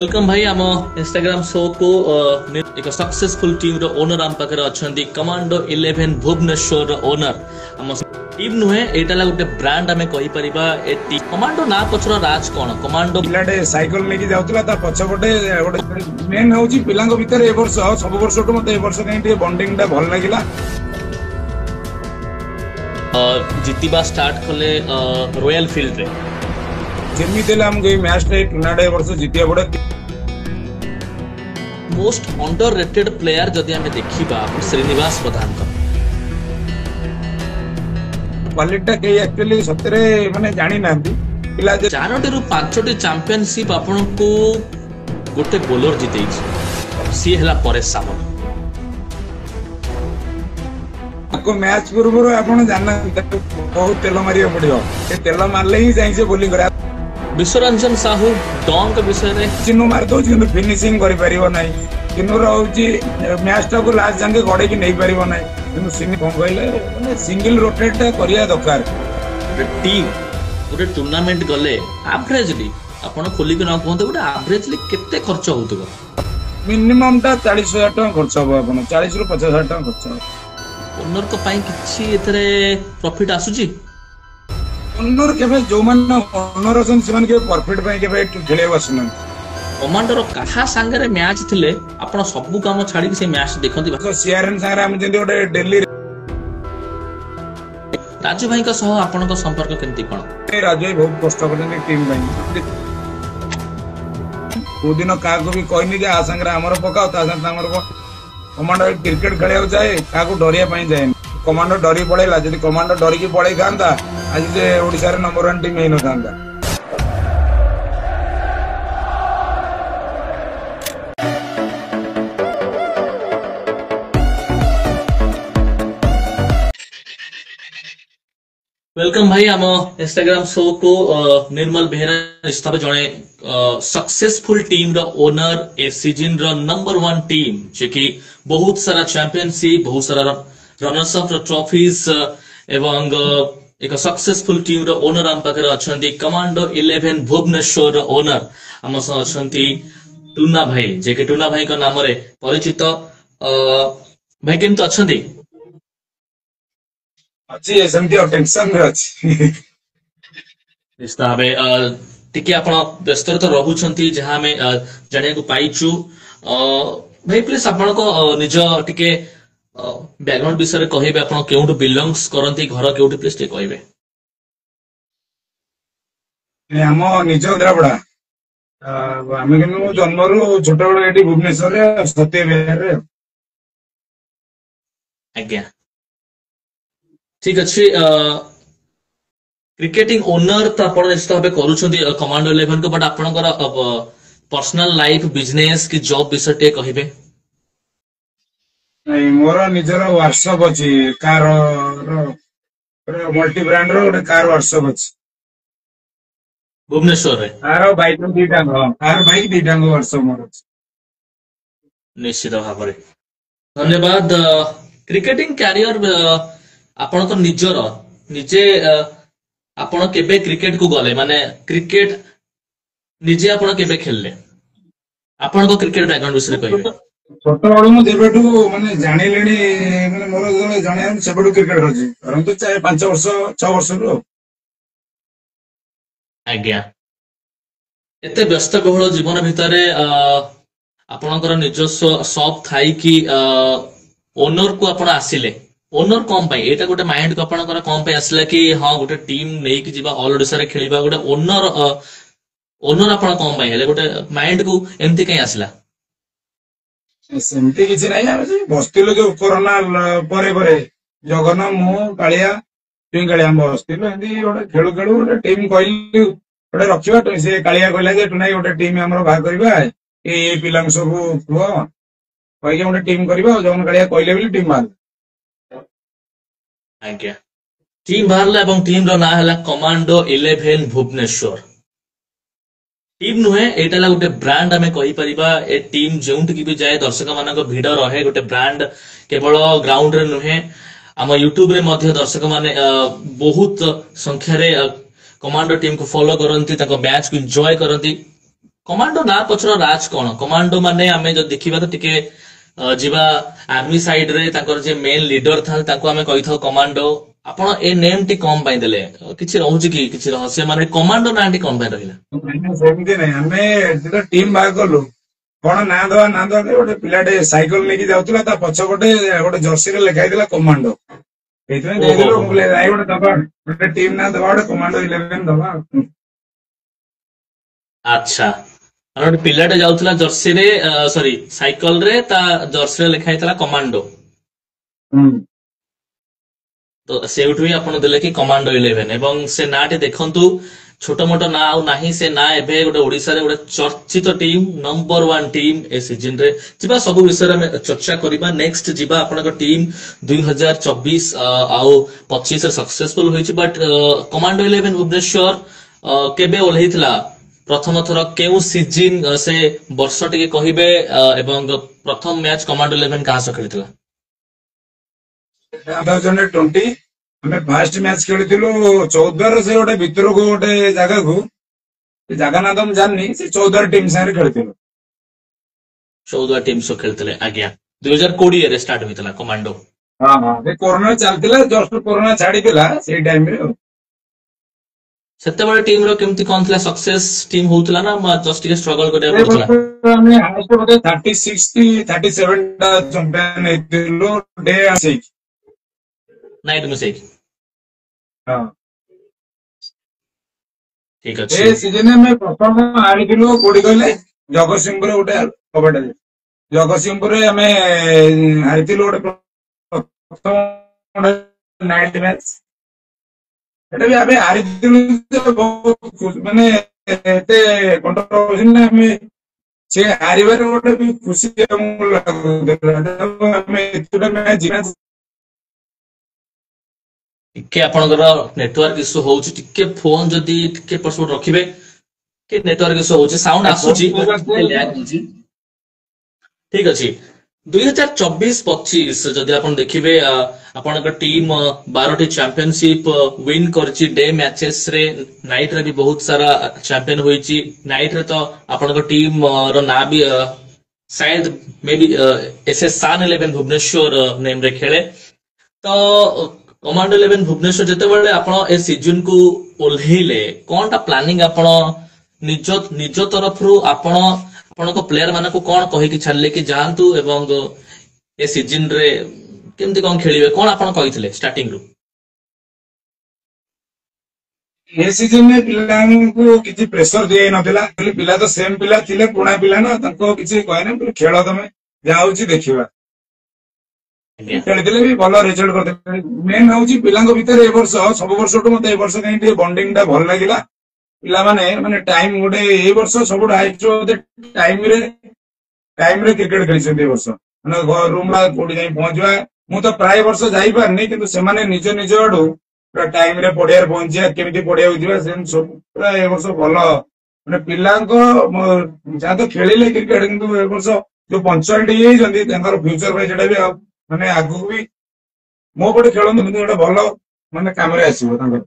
Welcome भाई आम Instagram show को एक सक्सेसफुल टीम रो ओनर आम पाखे अच्छा कमांडो 11 भुवनेश्वर ओनर आम टीम नुहे एटा गोटे ब्रांड आम कहि परिबा ए टीम कमांडो ना पछर राज कोन कमांडो पिलाटे साइकिल लेके जाउतला ता पछपटे गोटे मेन होची पिलांग भीतर ए वर्ष सब वर्ष तो मते ए वर्ष नै बॉन्डिंग टा भल लागिला जितिबा स्टार्ट कले रॉयल फील्ड रे जेमी देला हम गई मैच रे टूर्नामेंट ए वर्ष जितिया बडा मोस्ट अंडररेटेड प्लेयर जदि हमें देखिबा श्रीनिवास प्रधान का क्वालिटी के एक्चुअली सतरे माने जानि नांती पिला जे चारोटी रु पांचटी चैंपियनशिप आपन को गोटे बोलर जितै सी हला परेश सामल को मैच पूर्व आपन जानना बहुत तेल मारिया पड़ियो ए तेल मारले ही जाई से बॉलिंग करा विश्वरंजन साहू डॉन के विषय रे चिन्नु मार दो चिन्नु फिनिशिंग करि परिबो नै चिन्नु रहउची मैच टा को लास्ट जांगे गडे की नहीं परिबो नै किनु सिंगल कोन कहले माने सिंगल रोटेट करिया दरकार टीम गोटे टूर्नामेंट गले एवरेजली आपण खोली के न कहते गोटे एवरेजली केते खर्च होतबो मिनिमम टा 40,000 टका खर्च हो आपण 40 रु 50,000 टका खर्च हो ओनर को पाई किछि एतरे प्रॉफिट आसुची ओनर केबे जो मान ओनर असन सिमान के परफेक्ट पाई केबे खेले बसना कमांडर कहा संगे मैच थिले आपण सब काम छाड़ी से मैच देखंती तो सीआरएन संगे हम जेंदी ओडे दिल्ली राजू भाई का सह आपण को संपर्क केमती कोन राजू भाई बहुत कष्ट करने टीम भाई को दिन का को भी कहनी जे आ संगे हमर पकाओ ता संगे हमर को कमांडर क्रिकेट खेले जाए का को डरिया पाई जाए कमांडर डरी पड़ेला जदि कमांडर डरी की पड़े थांता आज जे ओडिसा रे नंबर 1 टीम हे न थांता वेलकम भाई आम इंस्टाग्राम शो को निर्मल बेहरा हिसाब जने सक्सेसफुल टीम रो ओनर ए सीजन रो नंबर 1 टीम जे कि बहुत सारा चैंपियनशिप बहुत सारा रनर्स अप ट्रॉफीज एवं एक सक्सेसफुल टीम रो ओनर आम पाखे अछंती कमांडो 11 भुवनेश्वर रो ओनर आम सह अछंती टूना भाई जे कि टूना भाई का नाम रे परिचित भाई केमत अछंती अच्छी एसएमटी और टेंशन में अच्छी निस्ताबे टिके आपण व्यस्त तो रहउछंती जहां में जाने को पाइछु भाई प्लीज आपण को निज टिके बैकग्राउंड विषय रे कहिबे आपण केउटु बिलोंग्स करंती घर केउटु प्लीज टिके कहिबे हम निज द्राबड़ा आमे केनु जन्मरु छोट बड़ एटी भुवनेश्वर रे सत्य बिहार रे आज्ञा ठीक अच्छे क्रिकेटिंग ओनर तो आपण निश्चित भाबे करूछंती कमांडो 11 को बट आपनकर पर्सनल लाइफ बिजनेस की जॉब विषय टे कहिबे नहीं मोर निजर वर्कशॉप अछि कार मल्टी ब्रांड रो ओटे कार वर्कशॉप अछि भुवनेश्वर रे कार बाइक रो दीटा कार बाइक दीटा वर्कशॉप मोर अछि निश्चित भाबरे धन्यवाद क्रिकेटिंग कैरियर आपण तो निजर निजे आपण केबे क्रिकेट को गले माने क्रिकेट निजे आपण केबे खेलले आपण को क्रिकेट बैकग्राउंड विषय कहिबे छोट बड़ मु देबेटू माने जानिलेनी माने मोर जने जानिया सेबडू क्रिकेट अछि परंतु 5 वर्ष 6 वर्ष रो आज्ञा एते व्यस्त बहुल जीवन भितरे आपणकर निजस्व शॉप थाई कि ओनर को आपण आसिले ओनर कम पाई एटा गोटे माइंड को आपणकर कम पाई आसला कि हां गोटे टीम नै कि जीवा ऑल ओडिसा रे खेलिबा गोटे ओनर आपण कम पाई हेले गोटे माइंड को एमती कई आसला सेमती किछि नै आमे बस्तिलो जो कोरोना परे परे जगन मु कालिया कालिया हम बस्तिलो एंदी गोटे खेलु खेलु गोटे टीम कहली गोटे रखिबा तो से कालिया कहला जे टुनाई गोटे टीम हमरो भाग करबा ए पिलांग सब हुआ कहि गोटे टीम करबा जगन कालिया कहले बिली टीम मार आज्ञा टीम बाहरला एवं टीम रो ना हला कमांडो 11 भुवनेश्वर टीम नुहे एटा ला गोटे ब्रांड हमें कहि परिबा ए टीम जेउंट की भी जाए दर्शक मानक भिड रहे गोटे ब्रांड केवल ग्राउंड रे नुहे हम यूट्यूब रे मध्य दर्शक माने बहुत संख्या रे कमांडो टीम को फॉलो करंती ताको मैच को एंजॉय करंती कमांडो ना पछर राज कौन कमांडो माने आमे जो देखिबा तो टिके जिबा आर्मी साइड रे ताकर जे मेन लीडर था ताको आमे कहिथो कमांडो आपण ए नेम टी कम पाई देले किछि रहउछि कि किछि रहस्य माने कमांडो ना टी कम पाई रहिला ସେମିତି ନାହିଁ ଆମେ ଯେତେବେଳେ ଟିମ୍ ବାହାର କଲୁ କଣ ନା ଦବା ଗୋଟେ ପିଲାଟେ ସାଇକେଲ ନେଇକି ଯାଉଥିଲା ତା ପଛପଟେ ଗୋଟେ ଜର୍ସିରେ ଲେଖା ହେଇଥିଲା କମାଣ୍ଡୋ ସେଇଥିପାଇଁ ଦେଇଦେଲୁ ମୁଁ କହିଲି ନାଇଁ ଗୋଟେ ଦବା ଗୋଟେ ଟିମ୍ ନା ଦବା ଗୋଟେ କମାଣ୍ଡୋ 11 ଦବା अच्छा ଗୋଟେ ପିଲାଟେ ଯାଉଥିଲା ଜର୍ସି ରେ ସରି ସାଇକେଲ ରେ ତା ଜର୍ସି ରେ ଲେଖା ହେଇଥିଲା କମାଣ୍ଡୋ तो सेउठु ही आपण देले कि कमांडो 11 एवं से नाटे देखंतु छोट मोट ना आउ नाही से ना एबे गोटे ओडिसा रे गोटे चर्चित टीम नंबर 1 टीम ए सीजन रे जिबा सब विषय में चर्चा करिबा नेक्स्ट जिबा आपण को टीम 2024 आउ 25 से सक्सेसफुल होइछि बट कमांडो 11 भुवनेश्वर केबे ओल्हेइतला प्रथम थर केउ सीजन से वर्ष टिके कहिबे एवं प्रथम मैच कमांडो 11 कहां से खेलितला 2020 ଆମେ ଫାଷ୍ଟ ମ୍ୟାଚ୍ ଖେଳିଥିଲୁ 14 ସେ ଗୋଟେ ଭିତରକୁ ଗୋଟେ ଜାଗାକୁ ସେ ଜାଗା ନା ତ ମୁଁ ଜାଣିନି ସେ 14 ଟିମ୍ ସାଙ୍ଗରେ ଖେଳିଥିଲୁ 14 टीम सो खेलतले आज्ञा 2020 रे स्टार्ट होइतला कमांडो हां हां से कोरोना चलतिला जस्ट कोरोना छाडितिला सेही टाइम रे सेते बडे टीम रो केमती कोन थला सक्सेस टीम होतला ना जस्ट के स्ट्रगल करे पड़तला ଆମେ हाईएस्ट बोले 36 की 37 टा चैंपियन हेतिलो डे आसी नाइट में से हां ठीक अछि ए सीजन में प्रथम हारिदिलो कोडी कहले जगतसिंहपुर गोटे कबड्डी जगतसिंहपुर रे हमें हारिदिलो गोटे प्रथम नाइट मैच एटा भी आबे हारिदिलो माने एते कंट्रोवर्सी ना हमें से हारिबार गोटे भी खुशी हमको लागुला हमें एतुटा मैच जिना टिके आपनकर नेटवर्क इशू होउची टिके फोन जदी टिके परसोट रखिबे के नेटवर्क इशू होउची साउंड आसुची लैग होउची ठीक अछि 2024-25 जदी आपन देखिबे आपनकर टीम 12 टी चैंपियनशिप विन करची डे मैचेस रे नाइट रे भी बहुत सारा चैंपियन होईची नाइट रे तो आपनकर टीम रो ना भी शायद मे बी एसएस सान 11 भुवनेश्वर नेम रे खेले तो कमांडो 11 भुवनेश्वर जते बळे आपण ए सीजन को ओल्हेले कोनटा प्लानिंग आपण निज तरफ रु आपण को प्लेयर माने को कोन कहि कि छाडले कि जानतु एवं ए सीजन रे केमती कोन खेलिबे कोन आपण कहितले स्टार्टिंग रु ए सीजन में पिलांको किछि प्रेशर दिए नथिला पिला तो सेम पिला थिले पुणा पिला ना तंको किछि कहने खेल तमे जाउची देखिबा खेलिले भी भल रिजल्ट करते मेन हूँ पिलांको भितर ए वर्ष सब वर्ष मत ए वर्ष कहीं बॉन्डिंग टा भल लगिला पिला माने टाइम गोटे ए वर्ष सब हाइस्ट टाइम रे क्रिकेट खेली ए वर्ष माने रूम कोडी जाई पहुंचवा मु तो प्राय वर्ष जाई पारनी किंतु से माने निज निज आडू टाइम रे पड़िया पहुंचिया केमिति पड़िया होइबा से सब पूरा ए वर्ष भल माने पिलांको जा तो खेलिले क्रिकेट किंतु ए वर्ष जो पंचायत हे जंदी तांकर फ्यूचर पे जेटा भी माने आगु भी मो पटे खेलनु किंतु एटा भल माने काम रे आसीबो तांकर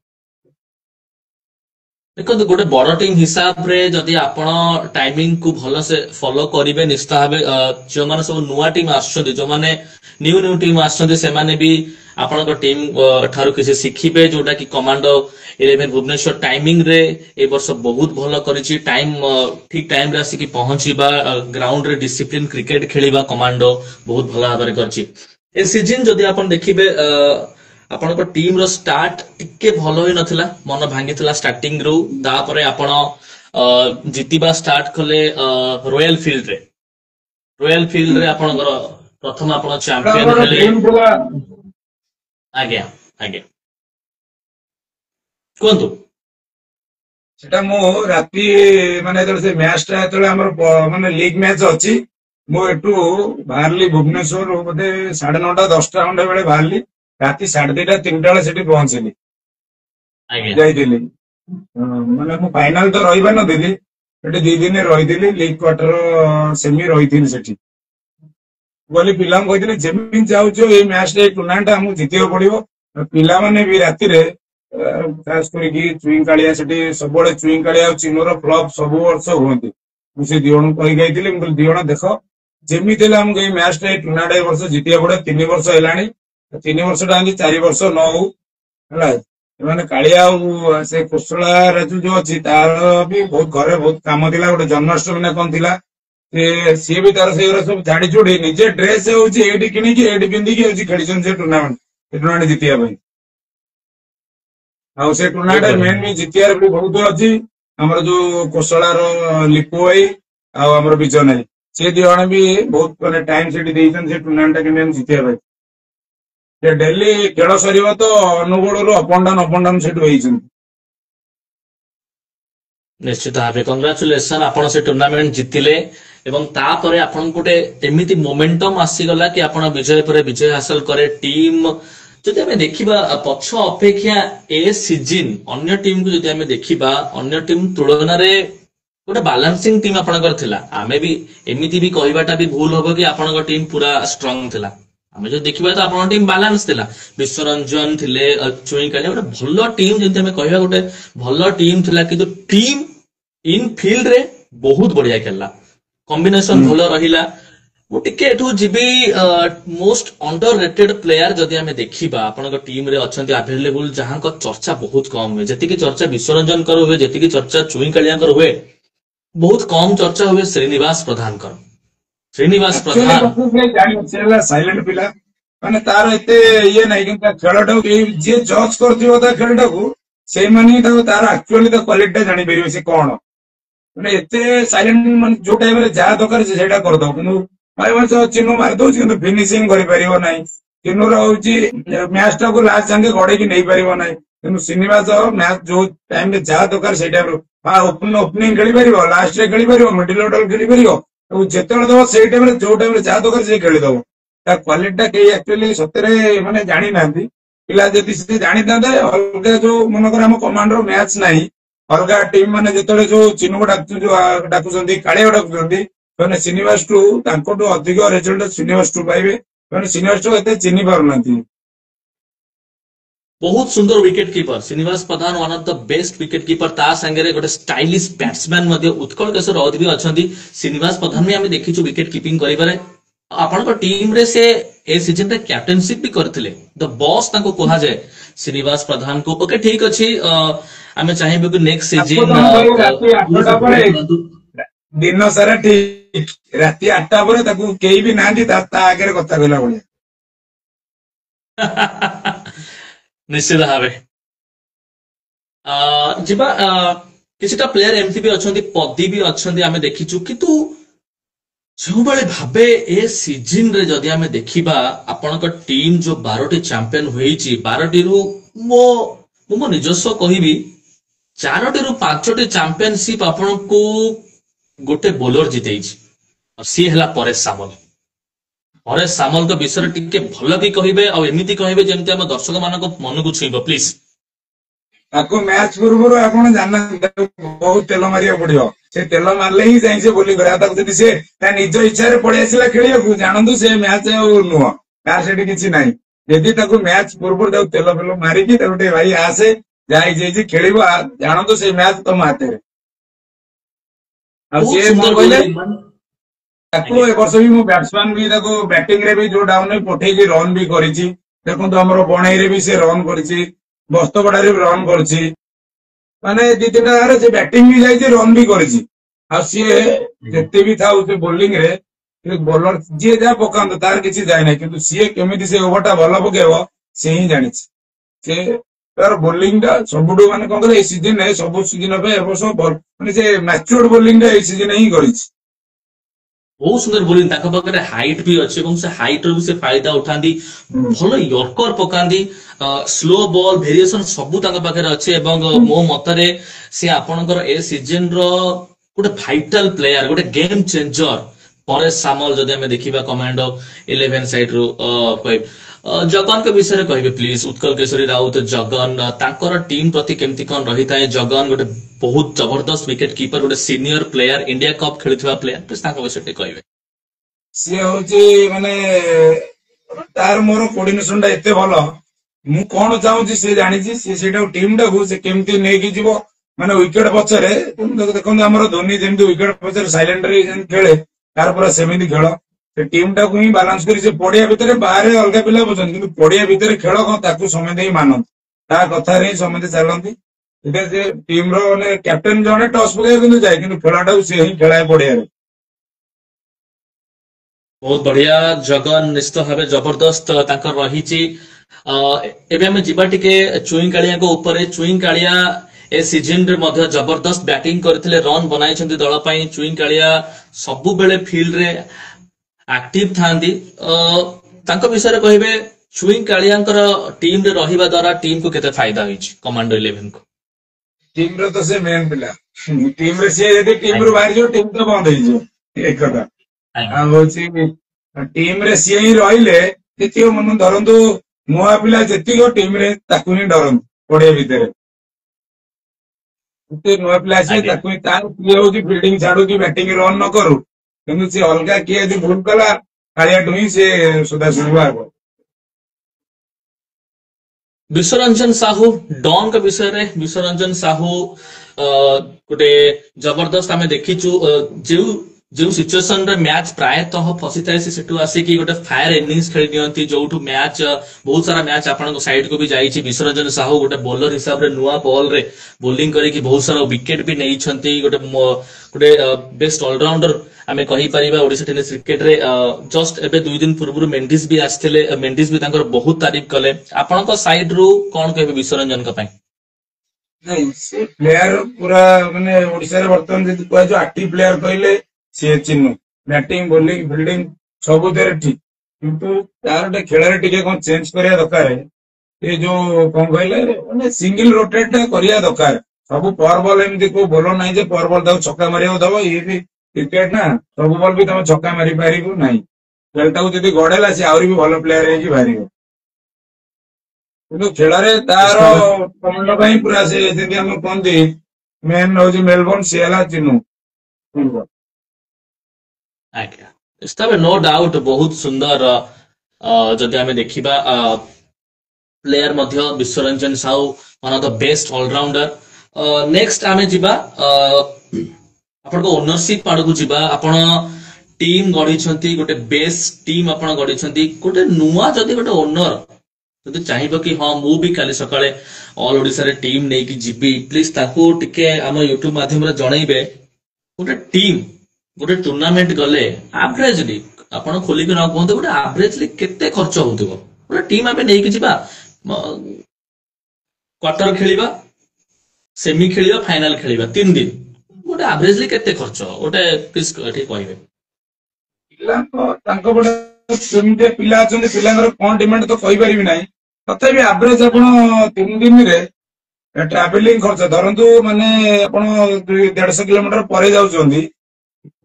देखो गोटे बड़ टीम हिसाब रे जदि आपण टाइमिंग को भल से फॉलो करिवे निश्चित भाबे जो माने सब नुवा टीम आछथि जो माने न्यू टीम आछथि से माने भी आपण को टीम ठारू किसी शिखिबे जोटा कि कमांडो 11 भुवनेश्वर टाइमिंग रे ए वर्ष बहुत भल करिछि टाइम ठीक टाइम रे आसी कि पहुंचीबा ग्राउंड रे डिसिप्लिन क्रिकेट खेलिबा कमांडो बहुत भल भाबरे करछि ए सीजन जदि आपण देखिबे आपण को टीम रो स्टार्ट टिके भलो ही नथिला मन भांगितला स्टार्टिंग रो तापरे आपण जितिबा स्टार्ट कले रॉयल फील्ड रे आपण प्रथम आपण चैंपियन हेले आज्ञा आज्ञा कोंतु सेटा मो राती माने से मैच टा तो हमर माने लीग मैच अछि मो एटू बाहरली भुवनेश्वर बोधे 9:30 10टा घंटा बेले बाहरली राती 2:30 3टा बेले सेठी पहुंचली जाइदिली माने मो फाइनल तो रहिबा न दिली सेठी 2 दिन रहिदिली लीग क्वार्टर सेमी रहिथिन सेठी बोली पिला कहते जेमी जाऊँ ये मैच टूर्नामेंट आमको जितिया पड़ो पिला माने भी राति खास कर चुईं कालिया सब चुईं कालिया चिनोर फ्लप सब वर्ष हमें मुझे दिवण कही गई मुझे दिवण देख जमी आमको ये मैच टूर्णामेंट ए वर्ष जितिया पड़े 3 वर्ष है 3 वर्ष टा 4 वर्ष न हो मैंने कालिया से कुशला राजू जो अच्छी तार भी बहुत घरे बहुत काम थिला गोटे जन्माष्टमी ना कौन थिला सी भी तार से सब झाड़ी चुड़ी निजे ड्रेस होती किणिकी एटी पिंधिकी खेली से टूर्णामेंट जितिया आ से टूर्णामेंट मेन भी जितियार भी बहुत अच्छी हमर जो कोशलार लिपु भाई आमर विजय नाई से दी जने भी बहुत माने टाइम से टूर्णामेंट के जितिया भाई डेली खेल सर तो अनुगुण अप एंड डाउन से निश्चित भाव कंग्राचुलेसन आपण से टूर्नामेंट जितिले एवं तापरे आपण गोटे एमिति मोमेंटम आसीगला कि आपण विजय पर विजय हासिल करे टीम जदि आम देखा पछ अपेक्षा ए सीजन अन्य टीम को जदि आम देखा अन्य टीम तुलन गोटे बालांसिंग टीम आपणकर थिला आमे भी एमिति भी कहबाटा भी भूल होबो कि आपणकर टीम पूरा स्ट्रांग थिला आमे जो देखिबा तो आपन टीम बैलेंस थिला विश्वरंजन थिले चुई काले गोटे भलो टीम जेंति आमे कहबा गोटे भलो टीम थिला कि टीम इन फील्ड रे बहुत बढ़िया खेलला कॉम्बिनेशन भलो रहिला गोटे एठू जीबी मोस्ट अंडररेटेड प्लेयर जदि आमे देखिबा आपन टीम रे अछंती अवेलेबल जहां को चर्चा बहुत कम हुए जति की चर्चा विश्वरंजन कर हुए जति की चर्चा चुई कालिया कर हुए बहुत कम चर्चा हुए श्रीनिवास प्रधान कर श्रीनिवास प्रधान साइलेंट पिला माने तार एते ये नहीं कि खेलटा जे जज करथिबो ता खेलटा को से माने तार एक्चुअली ता क्वालिटी जानि परिबे से कोन माने एते साइलेंट माने जो टाइम रे जा दरकार से सेटा कर दो किनु भाई वर्ष चिन्ह मार दो किंतु फिनिशिंग करि परिबो नाही चिन्ह रहउची मैच टा को लास्ट संगे गडे की नहीं परिबो नाही किंतु श्रीनिवास मैच जो टाइम रे जा दरकार से टाइम ओपनिंग खेली परिबो लास्ट रे खेली परिबो मिडिल ऑर्डर खेली परिबो जिते दब से टाइम जो टाइम जहाँ दरकार से खेलीदब क्वालिटी कई एक्चुअली सतरे माने जानी ना पिला जदि से जानी था अलग जो मनकर आम कमांडर मैच ना अलग टीम माने जिते जो चिन्ह डाकुंट कालिया डाकुंट श्रीनिवास टू अधिक रिजल्ट श्रीनिवास टू पाइबे श्रीनिवास टू एते चिन्ह पारना बहुत सुंदर wicket keeper Srinivas Pradhan one of the best wicket keeper ता संगे गोटे स्टाइलिश बैट्समैन उत्कल केशर राउत भी अच्छा श्रीनिवास प्रधान भी आम देखीचु विकेट कीपिंग करिबारे आपण टीम रे से ए सीजन रे कैप्टेनशिप भी करथिले द बॉस ताको कहा जाए श्रीनिवास प्रधान को ओके ठीक अछि आमे चाहिबे कि नेक्स्ट सीजन दिन सारा ठीक राति 8टा परे ताको केही भी नांदी ता आगे कथा कहला बळे निश्चित भाव जीवा किछटा प्लेयर एमती भी अच्छी पदी भी अच्छी आम देखीचु किंतु जो भाई भावे ए सीजन रे जदि आम देखा आपण टीम जो 12टी चैंपियन हुई 12टी रु मो निजस्व कहबी 4टी रु 5टी चैंपियनशिप आपण को गोटे बोलर जीते सी है परेश सामल परेश सामल को विषय टिके भल भी कहिबे आ एमिति कहिबे जेमति हम दर्शक मानको मन को छुइबो प्लीज ताको मैच पूर्व आपण जान बहुत तेल मारिया पड़ियो से तेल मारले ही जाई से बोली करा ताको जदी से ता निज इच्छा रे पड़े आसिला खेलिया को जानंदु से मैच नुह कार सेठी किछि नाही यदि ताको मैच पूर्व ताको तेल फेल मारी की ताको भाई आसे जाई जे खेलिबो जानंदु से मैच तो माते आ से मन कहले ताको ए वर्ष भी मो बैट्समैन भी ताको बैटिंग रे भी जो डाउन में पठे की रन भी करिछि देखो तो हमरो बणई रे भी से रन करिछि बस्तबडा रे रन करिछि माने दी तीनटा रे से बैटिंग भी जाई रन भी करिछि आ से जते भी था उसे बॉलिंग रे बॉलर जे जा पकांत तार किछि जाय नै किंतु से केमिति से ओवरटा भलो पकेबो से ही जानिछि से तार बॉलिंग दा सबुडो माने कोन ए सीजन नै सब सीजन पे ए वर्ष माने से मैच्योर बॉलिंग दा ए सीजन ही करिछि बहुत सुंदर बोलिंग ताको पाखरे हाइट भी अच्छे से हाइट रो भी से फायदा उठांदी भलो यॉर्कर पकांदी स्लो बॉल वेरिएशन सबु ताको पाखरे अच्छे एवं मो मतरे से आपनकर ए सीजन रो गोटे वाइटल प्लेयर गोटे गेम चेंजर परेश सामल जदि हमें देखिबा कमांड 11 साइड रो जगन के विषय कहबे प्लीज उत्कल केशरी राउत जगन तांकर टीम प्रति केमती कोन रही थाए जगन गोटे बहुत जबरदस्त विकेट कीपर गोटे सीनियर प्लेयर इंडिया कप खेलुवा प्लेयर प्लीज तांकर विषय कहबे से होची माने तार मोर कोऑर्डिनेशन ता एते भलो मु कोन चाहूची से जानि छी से सेटा टीम टा को से केमती नै कि जीवो ମାନେ ୱିକେଟ ପଛରେ ଦେଖନ୍ତୁ ଆମର ଧୋନି ଯେମିତି ୱିକେଟ ପଛରେ ସାଇଲେଣ୍ଟରେ ଖେଳେ ତାର ପୁରା ସେମିତି ଖେଳ ସେ ଟିମ୍ ଟାକୁ ହିଁ ବାଲାନ୍ସ କରି ସେ ପଡିଆ ଭିତରେ ବାହାରେ ଅଲଗା ପିଲା ବୁଝନ୍ତି କିନ୍ତୁ ପଡିଆ ଭିତରେ ଖେଳ କଣ ତାକୁ ସମସ୍ତେ ହିଁ ମାନନ୍ତି ତା କଥାରେ ହିଁ ସମସ୍ତେ ଚାଲନ୍ତି ସେଥିପାଇଁ ସେ ଟିମ ର ମାନେ କ୍ୟାପ୍ଟେନ ଜଣେ ଟସ୍ ପକେଇବା କିନ୍ତୁ ଯାଏ କିନ୍ତୁ ଖେଳଟାକୁ ସେ ହିଁ ଖେଳାଏ ପଡିଆରେ। ବହୁତ ବଢିଆ ଜଗନ ନିଶ୍ଚିତ ଭାବେ ଜବରଦସ୍ତ ତାଙ୍କର ରହିଛି। ଏବେ ଆମେ ଯିବା ଟିକେ ଚୁଇଁ କାଳିଆଙ୍କ ଉପରେ। ଚୁଇଁ କାଳିଆ ଏ ସିଜନ ରେ ମଧ୍ୟ ଜବରଦସ୍ତ ବ୍ୟାଟିଂ କରିଥିଲେ, ରନ୍ ବନାଇଛନ୍ତି ଦଳ ପାଇଁ। ଚୁଇଁ କାଳିଆ ସବୁବେଳେ ଫିଲ୍ଡରେ ଆକ୍ଟିଭ ଥାନ୍ତି। ତାଙ୍କ ବିଷୟରେ କହିବେ ଚୁଇଁ କାଳିଆଙ୍କର ଟିମ୍ ରେ ରହିବା ଦ୍ୱାରା ଟିମ୍ କୁ କେତେ ଫାଇଦା ହୋଇଛି କମାଣ୍ଡୋ 11 କୁ? ଟିମ ର ତ ସେ ମେନ୍ ପିଲା ଟିମ ରେ ସିଏ ଯଦି ଟିମ ରୁ ବାହାରିଯିବ ଟିମ ତ ବନ୍ଦ ହେଇଯିବ ଏକ କଥା। ଆଉ ହଉଛି ଟିମ ରେ ସିଏ ହିଁ ରହିଲେ ଯେତିକ ମନେ ଧରନ୍ତୁ ନୂଆ ପିଲା ଯେତିକ ଟିମ ରେ ତାକୁ ହିଁ ଡରନ୍ତି ପଡିଆ ଭିତରେ ଯେତେ ନୂଆ ପିଲା ଆସିବେ ତାକୁ ହିଁ ତାର କିଏ ହଉଛି ଫିଲ୍ଡିଂ ଛାଡୁ କି ବ୍ୟାଟିଂ ରନ୍ ନ କରୁ କିନ୍ତୁ ସେ ଅଲଗା କିଏ ଯଦି ଭୁଲ କଲା କାଳିଆଠୁ ହିଁ ସେ ସୁଧା ଶୁଣିବ ଆଗ। ବିଶ୍ୱରଞ୍ଜନ ସାହୁ ଡଙ୍କ ବିଷୟରେ ବିଶ୍ୱରଞ୍ଜନ ସାହୁ ଗୋଟେ ଜବରଦସ୍ତ ଆମେ ଦେଖିଛୁ ଯେଉଁ ଯେଉଁ ସିଚୁଏସନ ରେ ମ୍ୟାଚ ପ୍ରାୟତଃ ଫସିଥାଏ ସେ ସେଠୁ ଆସିକି ଗୋଟେ ଫାୟାର ଇନିଂସ ଖେଳି ଦିଅନ୍ତି ଯୋଉଠୁ ମ୍ୟାଚ ବହୁତ ସାରା ମ୍ୟାଚ ଆପଣଙ୍କ ସାଇଡ କୁ ବି ଯାଇଛି। ବିଶ୍ୱରଞ୍ଜନ ସାହୁ ଗୋଟେ ବୋଲର ହିସାବରେ ନୂଆ ବଲ ରେ ବୋଲିଂ କରିକି ବହୁତ ସାରା ୱିକେଟ ବି ନେଇଛନ୍ତି। ଗୋଟେ ବେଷ୍ଟ ଅଲରାଉଣ୍ଡର ଆମେ କହିପାରିବା ଓଡିଶା ଟେନିସ କ୍ରିକେଟ ରେ। ଜଷ୍ଟ ଏବେ 2 ଦିନ ପୂର୍ବରୁ ମେଣ୍ଡିସ୍ ବି ଆସିଥିଲେ, ମେଣ୍ଡିସ୍ ବି ତାଙ୍କର ବହୁତ ତାରିଫ କଲେ। ଆପଣଙ୍କ ସାଇଡ ରୁ କଣ କହିବେ ବିଶ୍ୱରଞ୍ଜନଙ୍କ ପାଇଁ? ନାଇଁ ସେ ପ୍ଲେୟାର ପୁରା ମାନେ ଓଡିଶାରେ ବର୍ତ୍ତମାନ ଯଦି କୁହାଯିବ ଆକ୍ଟିଭ ପ୍ଲେୟାର କହିଲେ ସିଏ ଚିହ୍ନୁ ବ୍ୟାଟିଂ ବୋଲିଂ ଫିଲ୍ଡିଂ ସବୁଥିରେ ଠିକ କିନ୍ତୁ ତାର ଗୋଟେ ଖେଳରେ ଟିକେ କଣ ଚେଞ୍ଜ କରିବା ଦରକାର। ଏ ଯୋଉ କଣ କହିଲେ ମାନେ ସିଙ୍ଗଲ ରୋଟେଟ ଟା କରିବା ଦରକାର। ସବୁ ପାୱାର ବଲ ଏମିତି କୋଉ ଭଲ ନାହିଁ ଯେ ପାୱାର ବଲ ତାକୁ ଛକା ମାରିବାକୁ ଦବ। ଇଏ ବି କ୍ରିକେଟ ନା ସବୁ ବଲ ବି ତମେ ଛକା ମାରି ପାରିବୁ ନାହିଁ। ଖେଳଟାକୁ ଯଦି ଗଡେଇଲା ସେ ଆହୁରି ବି ଭଲ ପ୍ଲେୟାର ହେଇକି ବାହାରିବ କିନ୍ତୁ ଖେଳରେ ତାର କମାଣ୍ଡ ପାଇଁ ପୁରା ସେ ଯେମିତି ଆମେ କୁହନ୍ତି ମେନ୍ ହଉଛି ମେଲବର୍ଣ୍ଣ ସିଏ ହେଲା ଚିନୁ। ଆଜ୍ଞା ତବେ ନୋ ଡାଉଟ ବହୁତ ସୁନ୍ଦର। ଯଦି ଆମେ ଦେଖିବା ପ୍ଲେୟାର ମଧ୍ୟ Biswaranjan Sahu one of the best allrounder. Next ଆମେ ଯିବା ଆପଣଙ୍କ ଓନରସିପ ଆଡକୁ ଯିବା। ଆପଣ ଟିମ୍ ଗଢିଛନ୍ତି, ଗୋଟେ ବେଷ୍ଟ ଟିମ୍ ଆପଣ ଗଢିଛନ୍ତି। ଗୋଟେ ନୂଆ ଯଦି ଗୋଟେ ଓନର ଯଦି ଚାହିଁବ କି ହଁ ମୁଁ ବି କାଲି ସକାଳେ ଅଲ ଓଡିଶାରେ ଟିମ୍ ନେଇକି ଯିବି, ପ୍ଲିଜ ତାକୁ ଟିକେ ଆମ ୟୁଟ୍ୟୁବ ମାଧ୍ୟମରେ ଜଣେଇବେ ଗୋଟେ ଟିମ୍ ଗୋଟେ ଟୁର୍ଣ୍ଣାମେଣ୍ଟ ଗଲେ ଆଭରେଜଲି ଆପଣ ଖୋଲିକି ନ କୁହନ୍ତୁ ଗୋଟେ ଆଭରେଜଲି କେତେ ଖର୍ଚ୍ଚ ହଉଥିବ? ଗୋଟେ ଟିମ୍ ଆମେ ନେଇକି ଯିବା, କ୍ୱାର୍ଟର ଖେଳିବା, ସେମି ଖେଳିବା, ଫାଇନାଲ ଖେଳିବା 3 ଦିନ, ଗୋଟେ ଆଭରେଜଲି କେତେ ଖର୍ଚ୍ଚ ଗୋଟେ ପ୍ଲିଜ ଏଠି କହିବେ। ପିଲାଙ୍କ ତାଙ୍କ ପଟେ ସେମିତି ପିଲା ଅଛନ୍ତି ପିଲାଙ୍କର କଣ ଡିମାଣ୍ଡ ତ କହିପାରିବି ନାହିଁ। ତଥାପି ଆଭରେଜ ଆପଣ 3 ଦିନରେ ଟ୍ରାଭେଲିଂ ଖର୍ଚ୍ଚ ଧରନ୍ତୁ ମାନେ ଆପଣ 150 କିଲୋମିଟର ପରେ ଯାଉଛନ୍ତି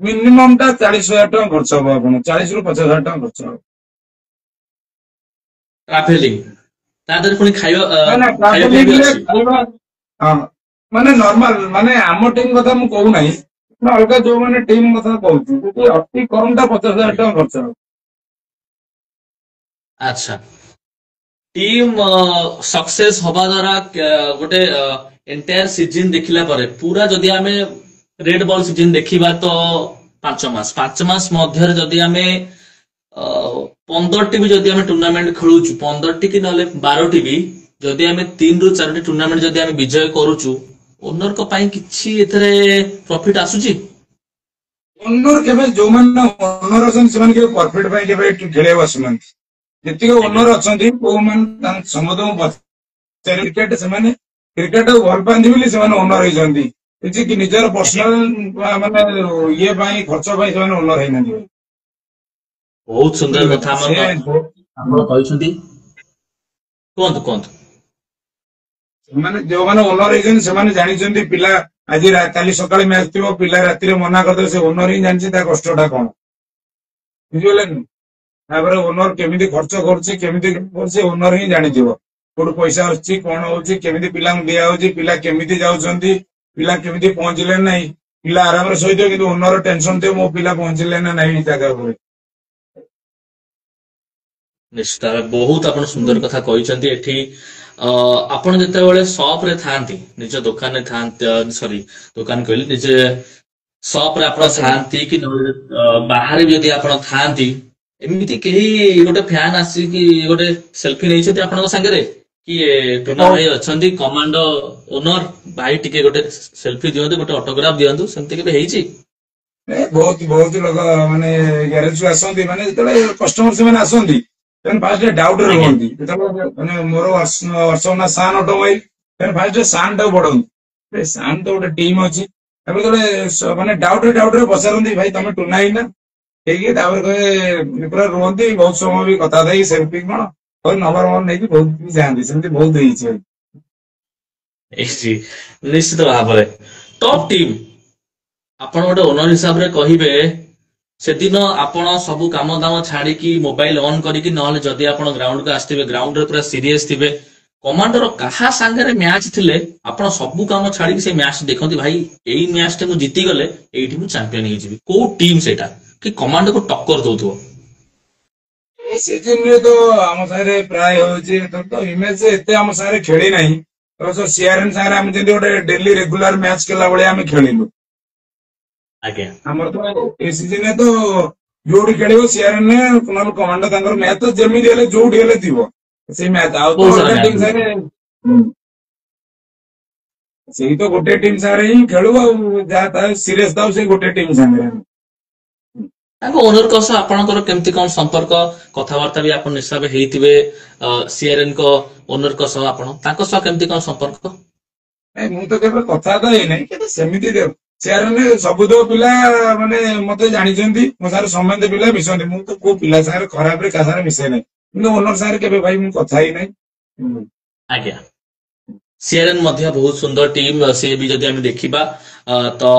ମିନିମମ୍ ଟା 40,000 ଟଙ୍କା ଖର୍ଚ୍ଚ ହବ। ଆପଣ 40 ରୁ 50,000 ଟଙ୍କା ଖର୍ଚ୍ଚ ହବ ଟ୍ରାଭେଲିଂ। ତା ଦେହରେ ପୁଣି ଖାଇବା ଖାଇବା ପିଇବା ବି ଟ୍ରାଭେଲିଂରେ ଅଛି। ଖାଇବା। ହଁ ମାନେ ନର୍ମାଲ ମାନେ ଆମ ଟିମ୍ କଥା ମୁଁ କହୁନାହିଁ, ଅଲଗା ଯୋଉମାନେ ଟିମ୍ କଥା କହୁଛି ଅତି କମ ଟା 50,000 ଟଙ୍କା ଖର୍ଚ୍ଚ ହବ। ଆଚ୍ଛା ଟିମ୍ ସକ୍ସେସ୍ ହବା ଦ୍ୱାରା ଗୋଟେ ଏଣ୍ଟାୟାର ସିଜନ ଦେଖିଲା ପରେ ପୁରା ଯଦି ଆମେ ରେଡ ବଲ୍ ସିଜନ ଦେଖିବା ତ 5 ମାସ ମଧ୍ୟରେ ଯଦି ଆମେ 15ଟି ବି ଯଦି ଆମେ ଟୁର୍ଣ୍ଣାମେଣ୍ଟ ଖେଳୁଛୁ, 15ଟି କି ନହେଲେ 12ଟି ବି ଯଦି ଆମେ 3 ରୁ 4ଟି ଟୁର୍ଣ୍ଣାମେଣ୍ଟ ଯଦି ଆମେ ବିଜୟ କରୁଛୁ, ଓନରଙ୍କ ପାଇଁ କିଛି ଏଥିରେ ପ୍ରଫିଟ ଆସୁଛି? ଓନର କେବେ ଯୋଉମାନେ ଓନର ଅଛନ୍ତି ସେମାନେ କେବେ ପ୍ରଫିଟ ପାଇଁ କେବେ ଖେଳିବାକୁ ଆସୁନାହାନ୍ତି। ଯେତିକି ଓନର ଅଛନ୍ତି କୋଉମାନେ ସମସ୍ତଙ୍କୁ କ୍ରିକେଟ ସେମାନେ କ୍ରିକେଟ ଭଲ ପାଆନ୍ତି ବୋଲି ସେମାନେ ଓନର ହେଇଛନ୍ତି, କିଛି ନିଜର ପର୍ସନାଲ ମାନେ ଇଏ ପାଇଁ ଖର୍ଚ୍ଚ ପାଇଁ ସେମାନେ ଓନର ହେଇନାହାନ୍ତି। ବହୁତ ସୁନ୍ଦର କଥା ଆମର କହିଛନ୍ତି। କୁହନ୍ତୁ କୁହନ୍ତୁ। ସେମାନେ ଯୋଉମାନେ ଓନର ହେଇଛନ୍ତି ସେମାନେ ଜାଣିଛନ୍ତି ପିଲା ଆଜି କାଲି ସକାଳେ ମ୍ୟାଚ ଥିବ ପିଲା ରାତିରେ ମନା କରିଦେବେ, ସେ ଓନର ହିଁ ଜାଣିଛି ତା କଷ୍ଟଟା କଣ। ବୁଝିପାରିଲେନି? ତାପରେ ଓନର କେମିତି ଖର୍ଚ୍ଚ କରୁଛି କେମିତି କରୁଛି ଓନର ହିଁ ଜାଣିଥିବ। କୋଉଠୁ ପଇସା ଆସୁଛି କଣ ହଉଛି କେମିତି ପିଲାଙ୍କୁ ଦିଆହଉଛି ପିଲା କେମିତି ଯାଉଛନ୍ତି ପିଲା କେମିତି ପହଞ୍ଚିଲେ ନାହିଁ। ପିଲା ଆରାମରେ ଶୋଇଥିବ କିନ୍ତୁ ଓନର ଟେନସନ ଥିବ ମୋ ପିଲା ପହଞ୍ଚିଲେ ନା ନାହିଁ ଜାଗା ଉପରେ। ନିଶ୍ଚିତ ଭାବେ ବହୁତ ଆପଣ ସୁନ୍ଦର କଥା କହିଛନ୍ତି। ଏଠି ଆପଣ ଯେତେବେଳେ ସପ୍ ରେ ଥାଆନ୍ତି ନିଜ ଦୋକାନରେ ଥାଆନ୍ତି ସରି ଦୋକାନ କହିଲି ନିଜେ ସପ୍ ରେ ଆପଣ ଥାଆନ୍ତି କି ନହେଲେ ବାହାରେ ବି ଯଦି ଆପଣ ଥାଆନ୍ତି ଏମିତି କେହି ଗୋଟେ ଫ୍ୟାନ ଆସିକି ଗୋଟେ ସେଲ୍ଫି ନେଇଛନ୍ତି ଆପଣଙ୍କ ସାଙ୍ଗରେ କି ଟୁନା ଭାଇ ଅଛନ୍ତି କମାଣ୍ଡୋ ଓନର ଭାଇ ଟିକେ ଗୋଟେ ସେଲ୍ଫି ଦିଅନ୍ତୁ ଗୋଟେ ଅଟୋଗ୍ରାଫ ଦିଅନ୍ତୁ ସେମିତି କେବେ ହେଇଛି? ବହୁତ ବହୁତ ଲୋକ ମାନେ ଗ୍ୟାରେଜ କୁ ଆସନ୍ତି ମାନେ ଯେତେବେଳେ କଷ୍ଟମର ସେମାନେ ଆସନ୍ତି ସେମାନେ ଫାଷ୍ଟ ଡାଉଟ ରେ ଆଜ୍ଞା ରୁହନ୍ତି ଯେତେବେଳେ ମାନେ ମୋର ବର୍ଷ ନା ସାନ୍ ଅଟୋମୋବାଇଲ ସେମାନେ ଫାଷ୍ଟ ସାନ୍ ଟାକୁ ପଢନ୍ତି ସାନ୍ ତ ଗୋଟେ ଟିମ୍ ଅଛି ତାପରେ ଯେତେବେଳେ ମାନେ ଡାଉଟ ରେ ପଚାରନ୍ତି ଭାଇ ତମେ ଟୁନା ହେଇନା ହେଇକି ତାପରେ କହେ ପୁରା ରୁହନ୍ତି ବହୁତ ସମୟ ବି କଥା ହେଇକି ସେଲ୍ଫି କଣ କହି ନମ୍ବର ନେଇକି ବହୁତ ବି ଯାଆନ୍ତି ସେମିତି ବହୁତ ହେଇଛି। ନିଶ୍ଚିତ ଭାବରେ ଟପ୍ ଟିମ୍ ଆପଣ ଗୋଟେ ଓନର ହିସାବରେ କହିବେ ସେଦିନ ଆପଣ ସବୁ କାମ ଦାମ ଛାଡିକି ମୋବାଇଲ ଅନ୍ କରିକି ନହେଲେ ଯଦି ଆପଣ ଗ୍ରାଉଣ୍ଡକୁ ଆସିଥିବେ ଗ୍ରାଉଣ୍ଡରେ ପୁରା ସିରିୟସ ଥିବେ କମାଣ୍ଡର କାହା ସାଙ୍ଗରେ ମ୍ୟାଚ୍ ଥିଲେ ଆପଣ ସବୁ କାମ ଛାଡିକି ସେ ମ୍ୟାଚ୍ ଦେଖନ୍ତି ଭାଇ ଏଇ ମ୍ୟାଚ୍ ଟା ମୁଁ ଜିତିଗଲେ ଏଇଠି ମୁଁ ଚାମ୍ପିୟନ ହେଇଯିବି କୋଉ ଟିମ୍ ସେଇଟା କି କମାଣ୍ଡକୁ ଟକ୍କର ଦଉଥିବ? ଏ ସିଜିନରେ ତ ଆମ ସାଙ୍ଗରେ ପ୍ରାୟ ହଉଛି ତ ଇମେଜ ଏତେ ଆମ ସାଙ୍ଗରେ ଖେଳି ନାହିଁ ଅବଶ୍ୟ ସିଆରଏନ୍ ସାଙ୍ଗରେ ଆମେ ଯେମିତି ଗୋଟେ ଡେଲି ରେଗୁଲାର ମ୍ୟାଚ୍ ଖେଳିଲା ଭଳିଆ ଆମେ ଖେଳିଲୁ ଆଜ୍ଞା ଆମର ତ ଏ ସିଜିନରେ ତ ଯୋଉଠି ଖେଳିବ ସିଆରଏନ୍ ନହେଲେ କମାଣ୍ଡୋ ତାଙ୍କର ମ୍ୟାଚ୍ ତ ଯେମିତି ହେଲେ ଯୋଉଠି ହେଲେ ଥିବ ସେଇ ମ୍ୟାଚ୍ ଆଉ ତ ବହୁତ ସାରା ଅଲଗା ମ୍ୟାଚ୍ ଟିମ୍ ହୁଏ ସାଙ୍ଗରେ ସେଇ ତ ଗୋଟେ ଟିମ୍ ସାଙ୍ଗରେ ହିଁ ଖେଳୁ ଆଉ ଯାହା ଥାଏ ସିରିୟସ୍ ଥାଉ ସେଇ ଗୋଟେ ଟିମ୍ ସାଙ୍ଗରେ ତାଙ୍କ ଓନରଙ୍କ ସହ ଆପଣଙ୍କର କେମିତି କଣ ସମ୍ପର୍କ କଥାବାର୍ତ୍ତା ବି ଆପଣ ନିଶ୍ଚୟ ହେଇଥିବେ ସିଆରଏନ୍ ଙ୍କ ଓନରଙ୍କ ସହ ଆପଣ ତାଙ୍କ ସହ କେମିତି କଣ ସମ୍ପର୍କ? ନାଇଁ ମୁଁ ତ କେବେ କଥାବାର୍ତ୍ତା ହେଇନାହିଁ କିନ୍ତୁ ସେମିତି ସିଆରଏନ୍ ସବୁ ତ ପିଲା ମାନେ ମତେ ଜାଣିଛନ୍ତି ମୋ ସାଙ୍ଗରେ ସମସ୍ତେ ପିଲା ମିଶନ୍ତି ମୁଁ ତ କୋଉ ପିଲା ସାଙ୍ଗରେ ଖରାପରେ କାହା ସାଙ୍ଗରେ ମିଶେ ନାହିଁ କିନ୍ତୁ ଓନର ସାଙ୍ଗରେ କେବେ ଭାଇ ମୁଁ କଥା ହେଇନାହିଁ। ଆଜ୍ଞା ସିଆରଏନ୍ ମଧ୍ୟ ବହୁତ ସୁନ୍ଦର ଟିମ୍ ସେ ବି ଯଦି ଆମେ ଦେଖିବା ତ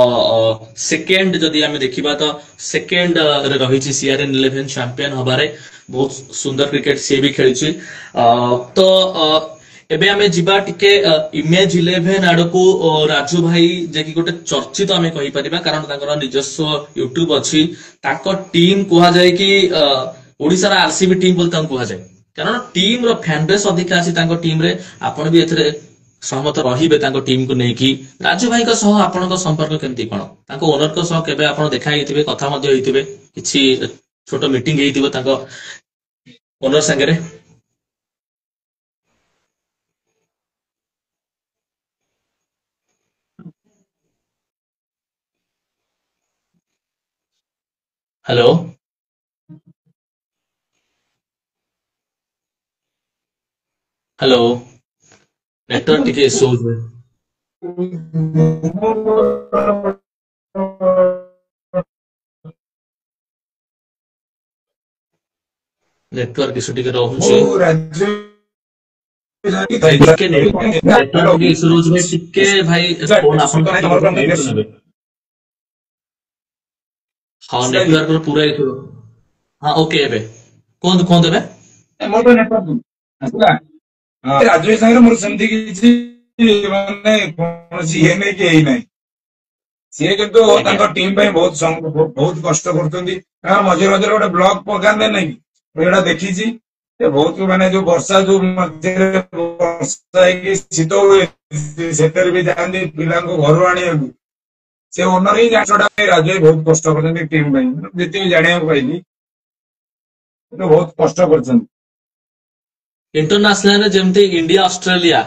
ସେକେଣ୍ଡ ଯଦି ଆମେ ଦେଖିବା ତ ସେକେଣ୍ଡ ରେ ରହିଛି ସିଆରଏନ୍ 11 ଚାମ୍ପିୟନ ହବାରେ ବହୁତ ସୁନ୍ଦର କ୍ରିକେଟ ସିଏ ବି ଖେଳିଛି ତ ଏବେ ଆମେ ଯିବା ଟିକେ ଇମେଜ 11 ଆଡକୁ ରାଜୁ ଭାଇ ଯେ କି ଗୋଟେ ଚର୍ଚ୍ଚିତ ଆମେ କହିପାରିବା କାରଣ ତାଙ୍କର ନିଜସ୍ୱ ୟୁଟ୍ୟୁବ ଅଛି ତାଙ୍କ ଟିମ୍ କୁହାଯାଏ କି ଓଡିଶାର ଆରସିବି ଟିମ୍ ବୋଲି ତାଙ୍କୁ କୁହାଯାଏ କାରଣ ଟିମ୍ ର ଫ୍ୟାନ ବେସ୍ ଅଧିକା ଅଛି ତାଙ୍କ ଟିମ୍ ରେ ଆପଣ ବି ଏଥିରେ ସହମତ ରହିବେ ତାଙ୍କ ଟିମକୁ ନେଇକି ରାଜୁ ଭାଇଙ୍କ ସହ ଆପଣଙ୍କ ସମ୍ପର୍କ କେମିତି କଣ ତାଙ୍କ ଓନରଙ୍କ ସହ କେବେ ଆପଣ ଦେଖା ହେଇଥିବେ କଥା ମଧ୍ୟ ହେଇଥିବେ କିଛି ଛୋଟ ମିଟିଂ ହେଇଥିବ ତାଙ୍କ ଓନର ସାଙ୍ଗରେ? ହ୍ୟାଲୋ ହ୍ୟାଲୋ ନେଟୱାର୍କ ଟିକେ ଇସୁ ହଉଛି ନେଟୱାର୍କ ଇସୁ ଟିକେ ରହୁଛି ମୁଁ ରାଜ୍ୟ ଭାଇ ଟିକେ ନେଟୱାର୍କ ଟିକେ ଇସୁ ରହୁଛି ଭାଇ ଟିକେ ଭାଇ ଫୋନ ଆପଣ ଟିକେ ବୋଧେ ଦୂରରେ ନେବେ ହଁ ନେଟୱାର୍କ ପୁରା ଇସୁ ହଁ ଓକେ ଏବେ କୁହନ୍ତୁ କୁହନ୍ତୁ ଏବେ ମୋର ନେଟୱାର୍କ ଆସିଲା ରାଜୁ ସାଙ୍ଗରେ ମୋର ସେମିତି କିଛି ମାନେ କୌଣସି ଇଏ ନେଇକି ହେଇନାହିଁ ସିଏ କିନ୍ତୁ ଆଜ୍ଞା ତାଙ୍କ ଟିମ୍ ପାଇଁ ବହୁତ କଷ୍ଟ କରୁଛନ୍ତି ତାଙ୍କର ମଝିରେ ମଝିରେ ଗୋଟେ ବ୍ଲଗ ପକାନ୍ତେ ନାଇଁ ମୁଁ ଏଇଟା ଦେଖିଛି ସେ ବହୁତ ମାନେ ଯୋଉ ବର୍ଷା ଯୋଉ ମଝିରେ ବର୍ଷା ହେଇକି ଶୀତ ହୁଏ ସେଥିରେ ବି ଯାଆନ୍ତି ପିଲାଙ୍କୁ ଘରୁ ଆଣିବାକୁ ସେ ଓନର ହିଁ ଜାଣିଛଟା ରାଜୁ ଭାଇ ବହୁତ କଷ୍ଟ କରୁଛନ୍ତି ଟିମ୍ ପାଇଁ ଯେତିକି ଜାଣିବାକୁ ପାଇଲି ବହୁତ କଷ୍ଟ କରୁଛନ୍ତି। ଇଣ୍ଟରନ୍ୟାସନାଲରେ ଯେମିତି ଇଣ୍ଡିଆ ଅଷ୍ଟ୍ରେଲିଆ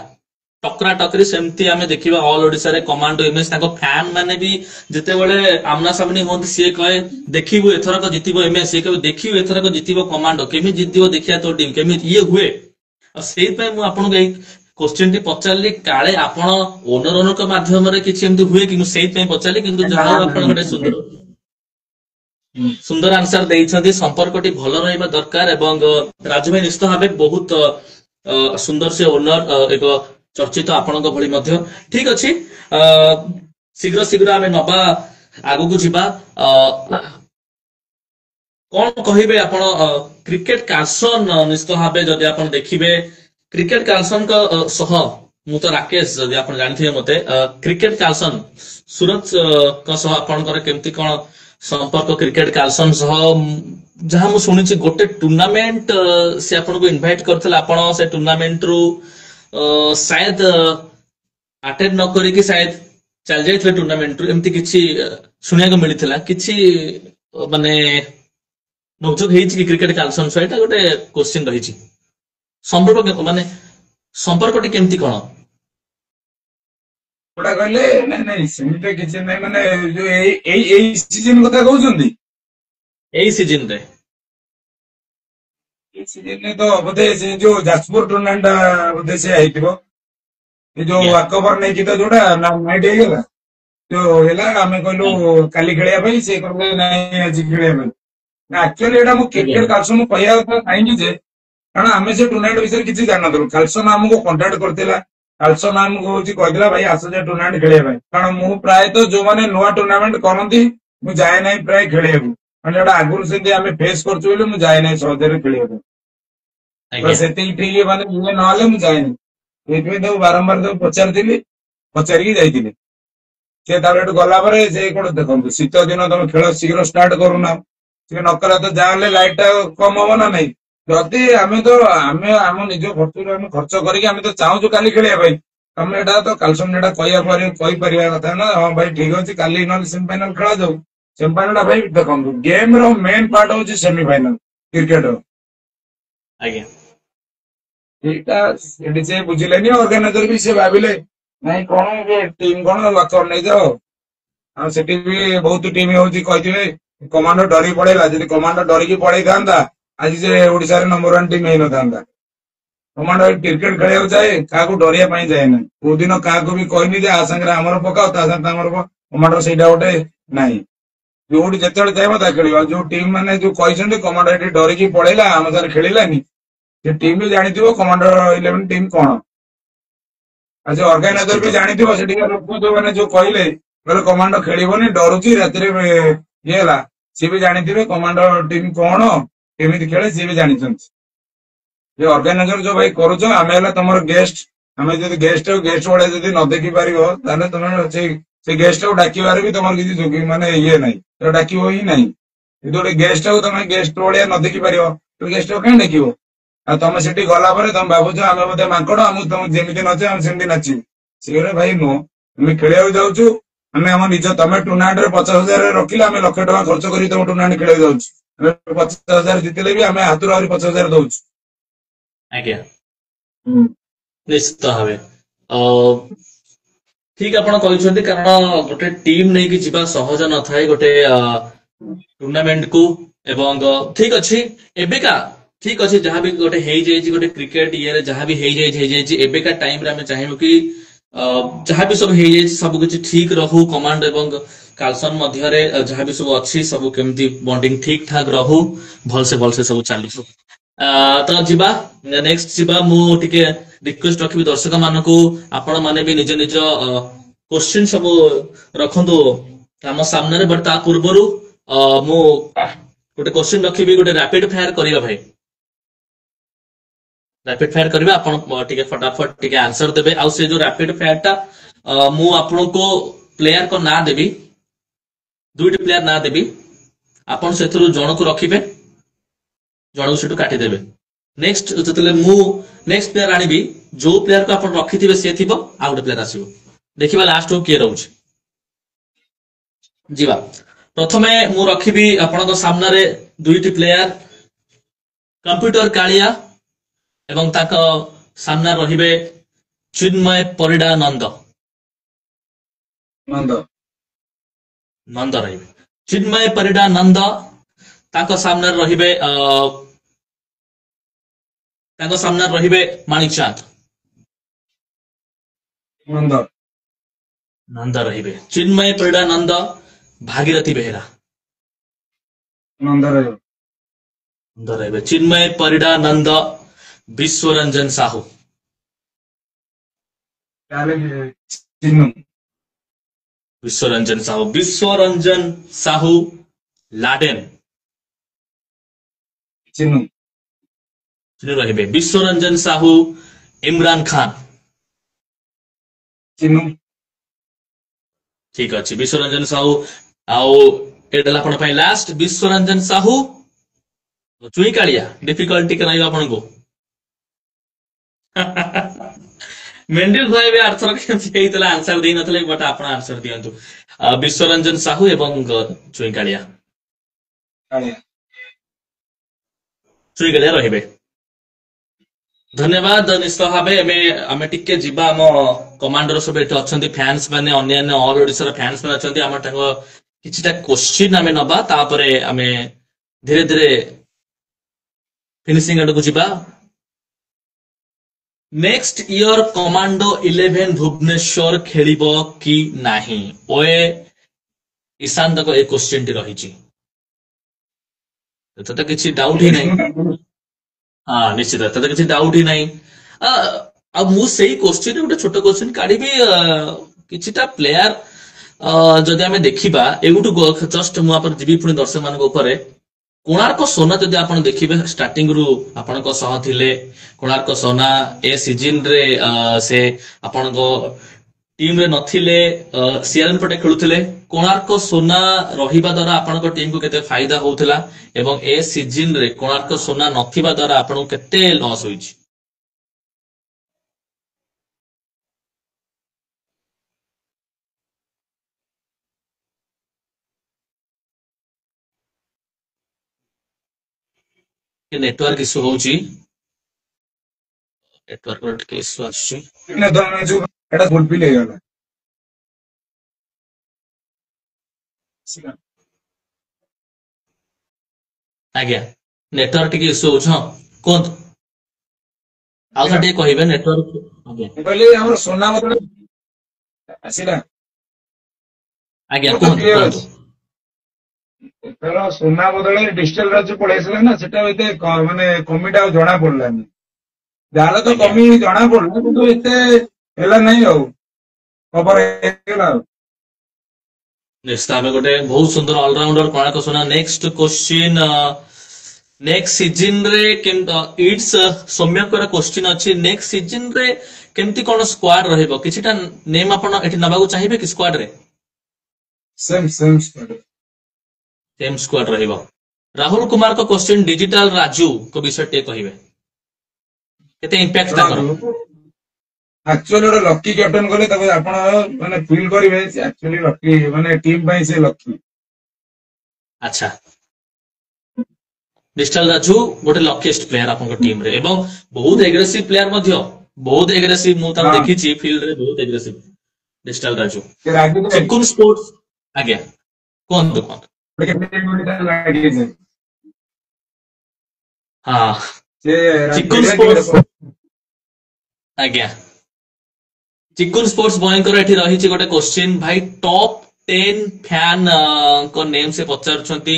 ଟକରା ଟକରି ସେମିତି ଆମେ ଦେଖିବା ଅଲ ଓଡିଶାରେ କମାଣ୍ଡୋ ଇମେଜ ତାଙ୍କ ଫ୍ୟାନ ମାନେ ବି ଯେତେବେଳେ ଆମ୍ନା ସାମନି ହୁଅନ୍ତି ସିଏ କହେ ଦେଖିବୁ ଏଥରକ ଜିତିବ ଏମଏସ ସିଏ କହେ ଦେଖିବୁ ଏଥରକ ଜିତିବ କମାଣ୍ଡୋ କେମିତି ଜିତିବ ଦେଖିବା ତୋ ଟିମ୍ କେମିତି ଇଏ ହୁଏ ଆଉ ସେଇଥିପାଇଁ ମୁଁ ଆପଣଙ୍କୁ ଏଇ କୋଶ୍ଚିନ୍ ଟି ପଚାରିଲି କାଳେ ଆପଣ ଓନରଙ୍କ ମାଧ୍ୟମରେ କିଛି ଏମିତି ହୁଏ କି ମୁଁ ସେଇଥିପାଇଁ ପଚାରିଲି କିନ୍ତୁ ଯାହା ହଉ ଆପଣ ଗୋଟେ ସୁନ୍ଦର ଆନ୍ସର ଦେଇଛନ୍ତି ସମ୍ପର୍କଟି ଭଲ ରହିବା ଦରକାର ଏବଂ ରାଜୁ ଭାଇ ନିଶ୍ଚିତ ଭାବେ ବହୁତ ସୁନ୍ଦର ସେ ଓନର ଏକ ଚର୍ଚ୍ଚିତ ଆପଣଙ୍କ ଭଳି ମଧ୍ୟ ଠିକ ଅଛି ଶୀଘ୍ର ଶୀଘ୍ର ଆମେ ନବା ଆଗକୁ ଯିବା କଣ କହିବେ ଆପଣ କ୍ରିକେଟ କାଲସନ ନିଶ୍ଚିତ ଭାବେ ଯଦି ଆପଣ ଦେଖିବେ କ୍ରିକେଟ କାଲସନଙ୍କ ସହ ମୁଁ ତ ରାକେଶ ଯଦି ଆପଣ ଜାଣିଥିବେ ମତେ କ୍ରିକେଟ କାଲସନ ସୁରଜଙ୍କ ସହ ଆପଣଙ୍କର କେମିତି କଣ ସମ୍ପର୍କ କ୍ରିକେଟ କାଲସନ ସହ ଯାହା ମୁଁ ଶୁଣିଛି ଗୋଟେ ଟୁର୍ଣ୍ଣାମେଣ୍ଟ ସେ ଆପଣଙ୍କୁ ଇନଭାଇଟ କରିଥିଲେ ଆପଣ ସେ ଟୁର୍ଣ୍ଣାମେଣ୍ଟ ରୁ शायद अटेंड न करिकी शायद चल जाइथिले टूर्नामेंट एमती किछि सुनिया को मिलिथिला किछि माने नोकझोक हेछि कि क्रिकेट कालसन सहित गोटे क्वेश्चन रहिछि संपर्क माने संपर्कटी केमती कोन गोटा कहले नहीं नहीं सेमिते किछि नहीं माने जो एई सीजन कथा कहउछंदी एई सीजन रे एई सीजन ने तो बोधे से जो जाजपुर टूर्नामेंट बोधे से आइतिबो ये जो या वाकओवर नहीं किता जोड़ा ना नाइट हे गेला जो हेला हमें कहलु काली खेलिया भाई से कहले नहीं आज खेलिया भाई ना एक्चुअली एटा मु क्रिकेट कालसन कहया कथा काई जे कारण आमे से टूर्नामेंट विषय किछि जान दरु कालसन हमको कांटेक्ट करतेला कालसन हमको होची कहदिला भाई आसो जे टूर्नामेंट खेलिया भाई कारण मु प्राय तो जो माने नवा टूर्नामेंट करंती मु जाय नाही प्राय खेलिया म्हणजे एटा आगुर से आमे फेस करछु बोले मु जाय नाही सहजरे खेलिया तो आज्ञा सेटिंग ठीक माने मुझे नहले मु जाय नाही एतमे तो बारंबार तो पचारथिली पचारिकी जाइथिली से तार एटु गला परे से कोन देखंतु शीत दिन तुम खेल शीघ्र स्टार्ट करूना से नकला तो जाले लाइट टा कम हो ना नहीं जदि आमे तो आमे आम निज खर्चुर आमे खर्च करके आमे तो चाहूछु काली खेलिया भाई तमे एटा तो कालसन एटा कहि परिया कथा ना हां भाई ठीक अछि काली नल सेमीफाइनल खेला जाऊ सेमीफाइनल भाई देखंतु गेम रो मेन पार्ट होछि सेमीफाइनल क्रिकेट आज्ञा एटा एडी से बुझिलेनी ऑर्गेनाइजर भी से भाबिले नहीं कोन जे टीम कोन लक्ष्य नहीं जाओ आ सेठी भी बहुत टीम होछि कहिथिबे कमांडर डरी पड़ेला जदि कमांडर डरी की पड़े थांदा आज जे ओडिसा रे नंबर 1 टीम हेनो थांदा कमांडर क्रिकेट खेलिया जाए काको डरिया पई जाए ना को दिन काको भी कहनी जे आ संगे हमर पकाओ ता संगे हमर कमांडर सेटा ओटे नहीं जोडी जेतेले जाय मता खेलिबा जो टीम माने जो कहिसंते कमांडर एटी डरी की पड़ेला हम सर खेलिलानी से टीम भी जानिथिबो कमांडर 11 टीम कोन आज ऑर्गेनाइजर भी निश्चित जानिथिबो सेठी लोक जो माने जो कहले बोले कमांडर खेलिबोनी डरुची राति रे ये हला सी भी जानिथिबे कमांडर टीम कोन केमिति खेले सी भी जानिछंती ये ऑर्गेनाइजर जो भाई करूछ आमे हला तमर गेस्ट हमें जदि गेस्ट वाले जदि न देखि पारिबो ताने तमर से गेस्ट को डाकिबार भी तमर किछि जोगी माने ये नहीं तो डाकिबो ही नहीं ये तो गेस्ट को तमे गेस्ट वाले न देखि पारिबो तो गेस्ट को कहीं डाकिबो आ तमे सेठी गला परे तम बाबूज आमे बोते मांकड़ हम तम जेमिति नचे हम सेमिति नाची सिगरे भाई नो हमें खेलिया जाउछु हमें हम निज तमे टूर्नामेंट रे 50,000 रे रखिला हमें लाख टका खर्च करी तम टूर्नामेंट खेलिया जाउछु हमें 50,000 जितले भी हमें हातुर और 50,000 दउछु आज्ञा निश्चित भावे ठीक आपण कहउछन्ती कारण गोटे टीम नै कि जिबा सहज न थाए गोटे टूर्नामेंट को एवं ठीक अछि एबेका ठीक अछि जहां भी गोटे हेई जाय गोटे क्रिकेट ये रे जहां भी हेई जाय एबेका टाइम रे हमें चाहिबो कि जहां भी सब हेई जाय सब कुछ ठीक रहू कमांड एवं कालसन मध्य रे जहां भी सब अछि सब केमती बॉन्डिंग ठीक ठाक रहू भल से सब चालू तो जिबा नेक्स्ट जिबा मु टिके रिक्वेस्ट रखिबी दर्शक मानको आपण माने भी निज निज क्वेश्चन सब रखंदो हम सामने रे बट ता पूर्वरु मु गोटे क्वेश्चन रखिबी गोटे रैपिड फायर करिया भाई रैपिड फायर करिबा आपण टिके फटाफट टिके आंसर देबे आ से जो रैपिड फायर ता मु आपण को प्लेयर को ना देबी दुईटी प्लेयर ना देबी आपण सेथरु जण को रखिबे जण सेटु काटी देबे नेक्स्ट जतले मु नेक्स्ट प्लेयर आनिबी जो प्लेयर को आपण रखिथिबे से थिबो आ गोटे प्लेयर आसीबो देखिबा लास्ट को के रहउछ जीवा प्रथमे मु रखिबी आपण को सामने रे दुईटी प्लेयर कंप्यूटर कालिया एवं ताको सामना रहिबे चिन्मय परिडा नंद नंद नंद रहिबे चिन्मय परिडा नंद ताको सामने रहिबे माणिकचांद नंद नंद रहिबे चिन्मय परिडा नंद भागीरथी बेहेरा नंद रहिबे नंद रहिबे चिन्मय परिडा नंद विश्वरंजन साहू ताले चिन्नु विश्वरंजन साहू लाडेन चिन्नु रहिबे विश्वरंजन साहू इमरान खान चिन्नु ठीक अछि विश्वरंजन साहू आउ एडला आपण पई लास्ट विश्वरंजन साहू चुई कालिया डिफिकल्टी के रहइबा आपण को मेंडिस भाई भी आर्थर के आंसर दी नथिले बट आपण आंसर दियंतु विश्वरंजन साहू एवं चुईकालिया କାଳିଆ। चुईकालिया रहिबे। धन्यवाद निश्चित भाव आम टिके जीवा आम कमांडर सब एठी अछंती फैंस माने अन्य ऑल ओडिसा फैंस माने अछंती आम ताको किछिटा क्वेश्चन आमे नबा तापरे आमे धीरे धीरे फिनिशिंग आडको जीवा। नेक्स्ट ईयर कमांडो 11 भुवनेश्वर खेलिबो कि नाही ओए ईशान तक ए क्वेश्चन टी रहिची तो किसी डाउट ही नहीं। हाँ निश्चित तो किसी डाउट ही नहीं। अब मु सेही क्वेश्चन गोटे छोट क्वेश्चन काढी भी किछिटा प्लेयर जदि आमे देखिबा एगुटु जस्ट मु आपण जीवी पुणी दर्शक मान ऊपर कोणार्क सोना जदि आपण देखिबे स्टार्टिंग रु आपण को सह थिले कोणार्क सोना ए सीजन रे से आपण को टीम रे नथिले सीआरएन पटे खेलुथिले कोणार्क सोना रहिबा द्वारा आपण को टीम को केते फायदा होउथला एवं ए सीजन रे कोणार्क सोना नथिबा द्वारा आपण को केते लॉस होइछि। नेटवर्क इश्यू होउछि नेटवर्क के इश्यू आछि ନା ତମେ ଯୋଉ ଏଟା ଫୁଲଫିଲ୍ ହେଇଗଲା। आज्ञा नेटवर्क के इश्यू होउछ कोन आउ थे कहिबे नेटवर्क आज्ञा ମୁଁ କହିଲି ଆମର सोना ବଦଳ ଆସିଲା आज्ञा ମୋର ତ कोन କ୍ଲିୟର कोन ଅଛି। ଏଥର सोना ବଦଳରେ ଡିଜିଟାଲ ରାଜ୍ୟ ପଳେଇ ଆସିଲା ନା ସେଟା ଏତେ ମାନେ କମିଟା ଆଉ ଜଣା ପଡିଲାନି। ଯାହେଲେ ତ ଆଜ୍ଞା କମି ଜଣା ପଡିଲା କିନ୍ତୁ ଏତେ ହେଲା ନାହିଁ ଆଉ ଖବର ହେଇଗଲା ଆଉ। निश्चित भाव गोटे बहुत सुंदर ऑलराउंडर कोणार्क सोना। नेक्स्ट क्वेश्चन नेक्स्ट सीजन रे इट्स सौम्यकर क्वेश्चन अछि नेक्स्ट सीजन रे केमती कोन स्क्वाड रहइबो किछिटा नेम आपण एठी नबागु चाहिबे कि स्क्वाड रे सेम सेम स्क्वाड रहइबो। राहुल कुमार को क्वेश्चन डिजिटल राजू को विषय टे कहिबे केते इंपैक्ट ताकर एक्चुअली गोटे लकी कैप्टन कले ताको आपण माने फील करिवे से एक्चुअली लकी माने टीम ପାଇଁ से लकी। अच्छा डिजिटल राजू गोटे लकीएस्ट प्लेयर आपन टीम रे एवं बहुत एग्रेसिव प्लेयर मध्य बहुत एग्रेसिव मु तार देखिछि फील्ड रे बहुत एग्रेसिव डिजिटल राजू ସେ ରାଗି ତ चिकुन स्पोर्ट्स आज्ञा कोन तो कोन ଲାଗି ଯେ हाँ ସେ चिकुन स्पोर्ट्स आज्ञा चिकुन स्पोर्ट्स बॉयंकर एठी रहिछि गोटे क्वेश्चन भाई टॉप 10 फैन को नेम से पचारछंती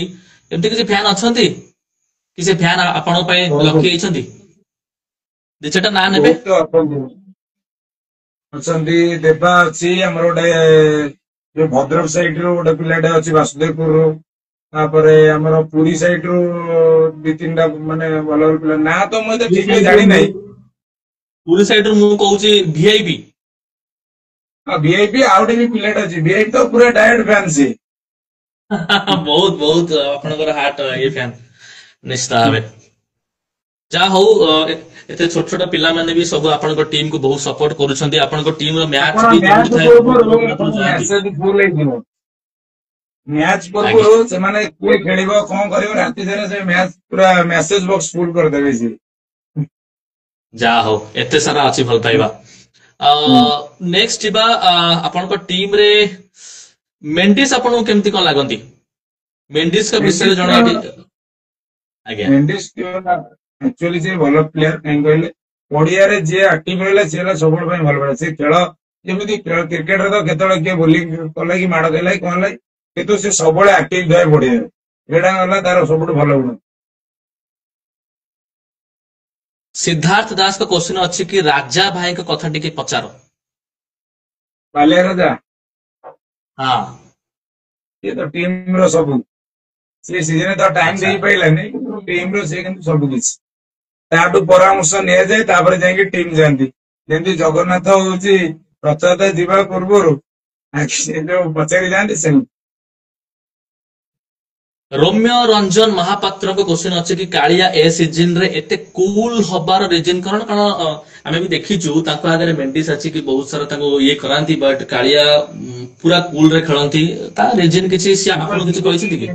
एमती किसी फैन अछंती कि से फैन आपण पय लकी हिचंती दिछटा ना नेबे ଅଛନ୍ତି ଦେବା ଅଛି ଆମର ଗୋଟେ ଯୋଉ ଭଦ୍ରକ ସାଇଡ ରୁ ଗୋଟେ ପିଲାଟେ ଅଛି ବାସୁଦେବପୁର ରୁ ତାପରେ ଆମର ପୁରୀ ସାଇଡ ରୁ ଦି ତିନିଟା ମାନେ ଭଲ ଭଲ ପିଲା ନା ତ ମୁଁ ଏତେ ଠିକ ଜାଣି ନାହିଁ। पूरी साइड रू मु कहूची वीआईपी ଭିଆଇପି ଆଉ ଗୋଟେ ବି ପିଲାଟେ ଅଛି ଭିଆଇପି ତ ପୁରା ଡାଇରେକ୍ଟ ଫ୍ୟାନ୍ ସେ बहुत बहुत आपनकर हार्ट ये फैन निश्चित भावे जा हो एते छोट छोट पिला माने भी सब आपनकर टीम को बहुत सपोर्ट करूछंती आपनकर टीम रो मैच ଆପଣ भी ମ୍ୟାଚ୍ जोड़ी ପୂର୍ବରୁ थाए ମେସେଜ ଫୁଲ ହେଇଯିବ। ମ୍ୟାଚ୍ ପୂର୍ବରୁ ସେମାନେ କିଏ ଖେଳିବ କଣ କରିବ ରାତି ସାରା ସେ ମ୍ୟାଚ୍ ପୁରା ମେସେଜ ବକ୍ସ ଫୁଲ କରିଦେବେ ସିଏ। जा हो एते सारा अछि भल पाइबा नेक्स्ट बा आपनकर टीम रे मेंडिस आपन केमती कोन लागंती मेंडिस का विषय जणा आज्ञा मेंडिस एक्चुअली से ଭଲ ପ୍ଲେୟାର କାହିଁ କହିଲେ ପଡିଆରେ ଯିଏ ଆକ୍ଟିଭ ରହିଲା ସିଏ ହେଲା ସବୁବେଳେ ପାଇଁ ଭଲ ପାଏ। ସେ ଖେଳ ଯେମିତି କ୍ରିକେଟରେ ତ କେତେବେଳେ କିଏ ବୋଲିଂ କଲା କି ମାଡ଼ ଦେଲା କି କଣ ହେଲା କିନ୍ତୁ ସେ ସବୁବେଳେ ଆକ୍ଟିଭ ଥାଏ ପଡିଆରେ ଏଇଟା ହେଲା ତାର ସବୁଠୁ ଭଲ ଗୁଣ। सिद्धार्थ दास का क्वेश्चन अच्छी कि राजा भाई का कथा टिके पचारो ବାଲିଆ ରାଜା हाँ ସିଏ ତ ଟିମ ର ସବୁ ସେ ସିଜନରେ ତ ଟାଇମ अच्छा ଦେଇ ପାଇଲାନି କିନ୍ତୁ ଟିମ ର ସେ କିନ୍ତୁ ସବୁ କିଛି ତାଠୁ ପରାମର୍ଶ ନିଆଯାଏ ତାପରେ ଯାଇକି ଟିମ ଯାଆନ୍ତି। ଯେମିତି ଜଗନ୍ନାଥ ହଉଛି ରଥଯାତ୍ରା ଯିବା ପୂର୍ବରୁ ସେ ଯୋଉ ପଚାରି ଯାଆନ୍ତି ସେମିତି रौम्य रंजन महापात्र को क्वेश्चन अच्छे कि कालिया ए सीजन रे एते कूल हबार रीजन कारण कारण आमे भी देखिचु ताको आगे मेंटिस अछि कि बहुत सारा ताको ये करांती बट कालिया पूरा कूल रे खेलंती ता रीजन किछि से आपण किछि कहिसेंती कि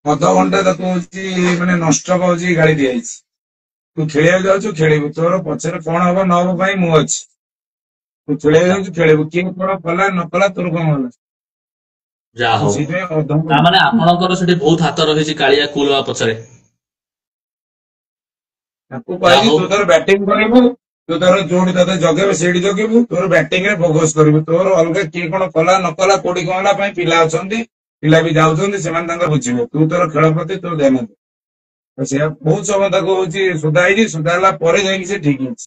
ଅଧ ଘଣ୍ଟା ତାକୁ ହଉଛି ମାନେ ନଷ୍ଟ ହଉଛି ଗାଳି ଦିଆଯାଇଛି। ତୁ ଖେଳିବାକୁ ଯାଉଛୁ ଖେଳିବୁ, ତୋର ପଛରେ କଣ ହବ ନ ହବ ପାଇଁ ମୁଁ ଅଛି। ତୁ ଖେଳିବାକୁ ଯାଉଛୁ ଖେଳିବୁ, କିଏ କଣ କଲା ନ କଲା ତୋର କଣ ଗଲା। जा ତୁ हो ସେଇଥିପାଇଁ ଅଧ ता माने आपणकर सेठी बहुत हाथ रहिछि कालिया कूल वा पछरे ତାକୁ जा କହିଲି हो ତୁ ତୋର ବ୍ୟାଟିଂ କରିବୁ, ତୁ ତୋର ଯୋଉଠି ତତେ ଜଗେଇବେ ସେଇଠି ଜଗିବୁ, ତୋର ବ୍ୟାଟିଂ ରେ ଫୋକସ କରିବୁ। ତୋର ଅଲଗା କିଏ କଣ କଲା ନ କଲା କୋଉଠି କଣ ହେଲା ପାଇଁ ପିଲା ଅଛନ୍ତି, ପିଲା ବି ଯାଉଛନ୍ତି, ସେମାନେ ତାଙ୍କର ବୁଝିବେ। ତୁ ତୋର ଖେଳ ପ୍ରତି ତୋ ଧ୍ୟାନ ଦେ। ତ ସେଇଆ ବହୁତ ସମୟ ତାକୁ ହଉଛି ସୁଧା ହେଇଛି, ସୁଧା ହେଲା ପରେ ଯାଇକି ସେ ଠିକ ହେଇଛି।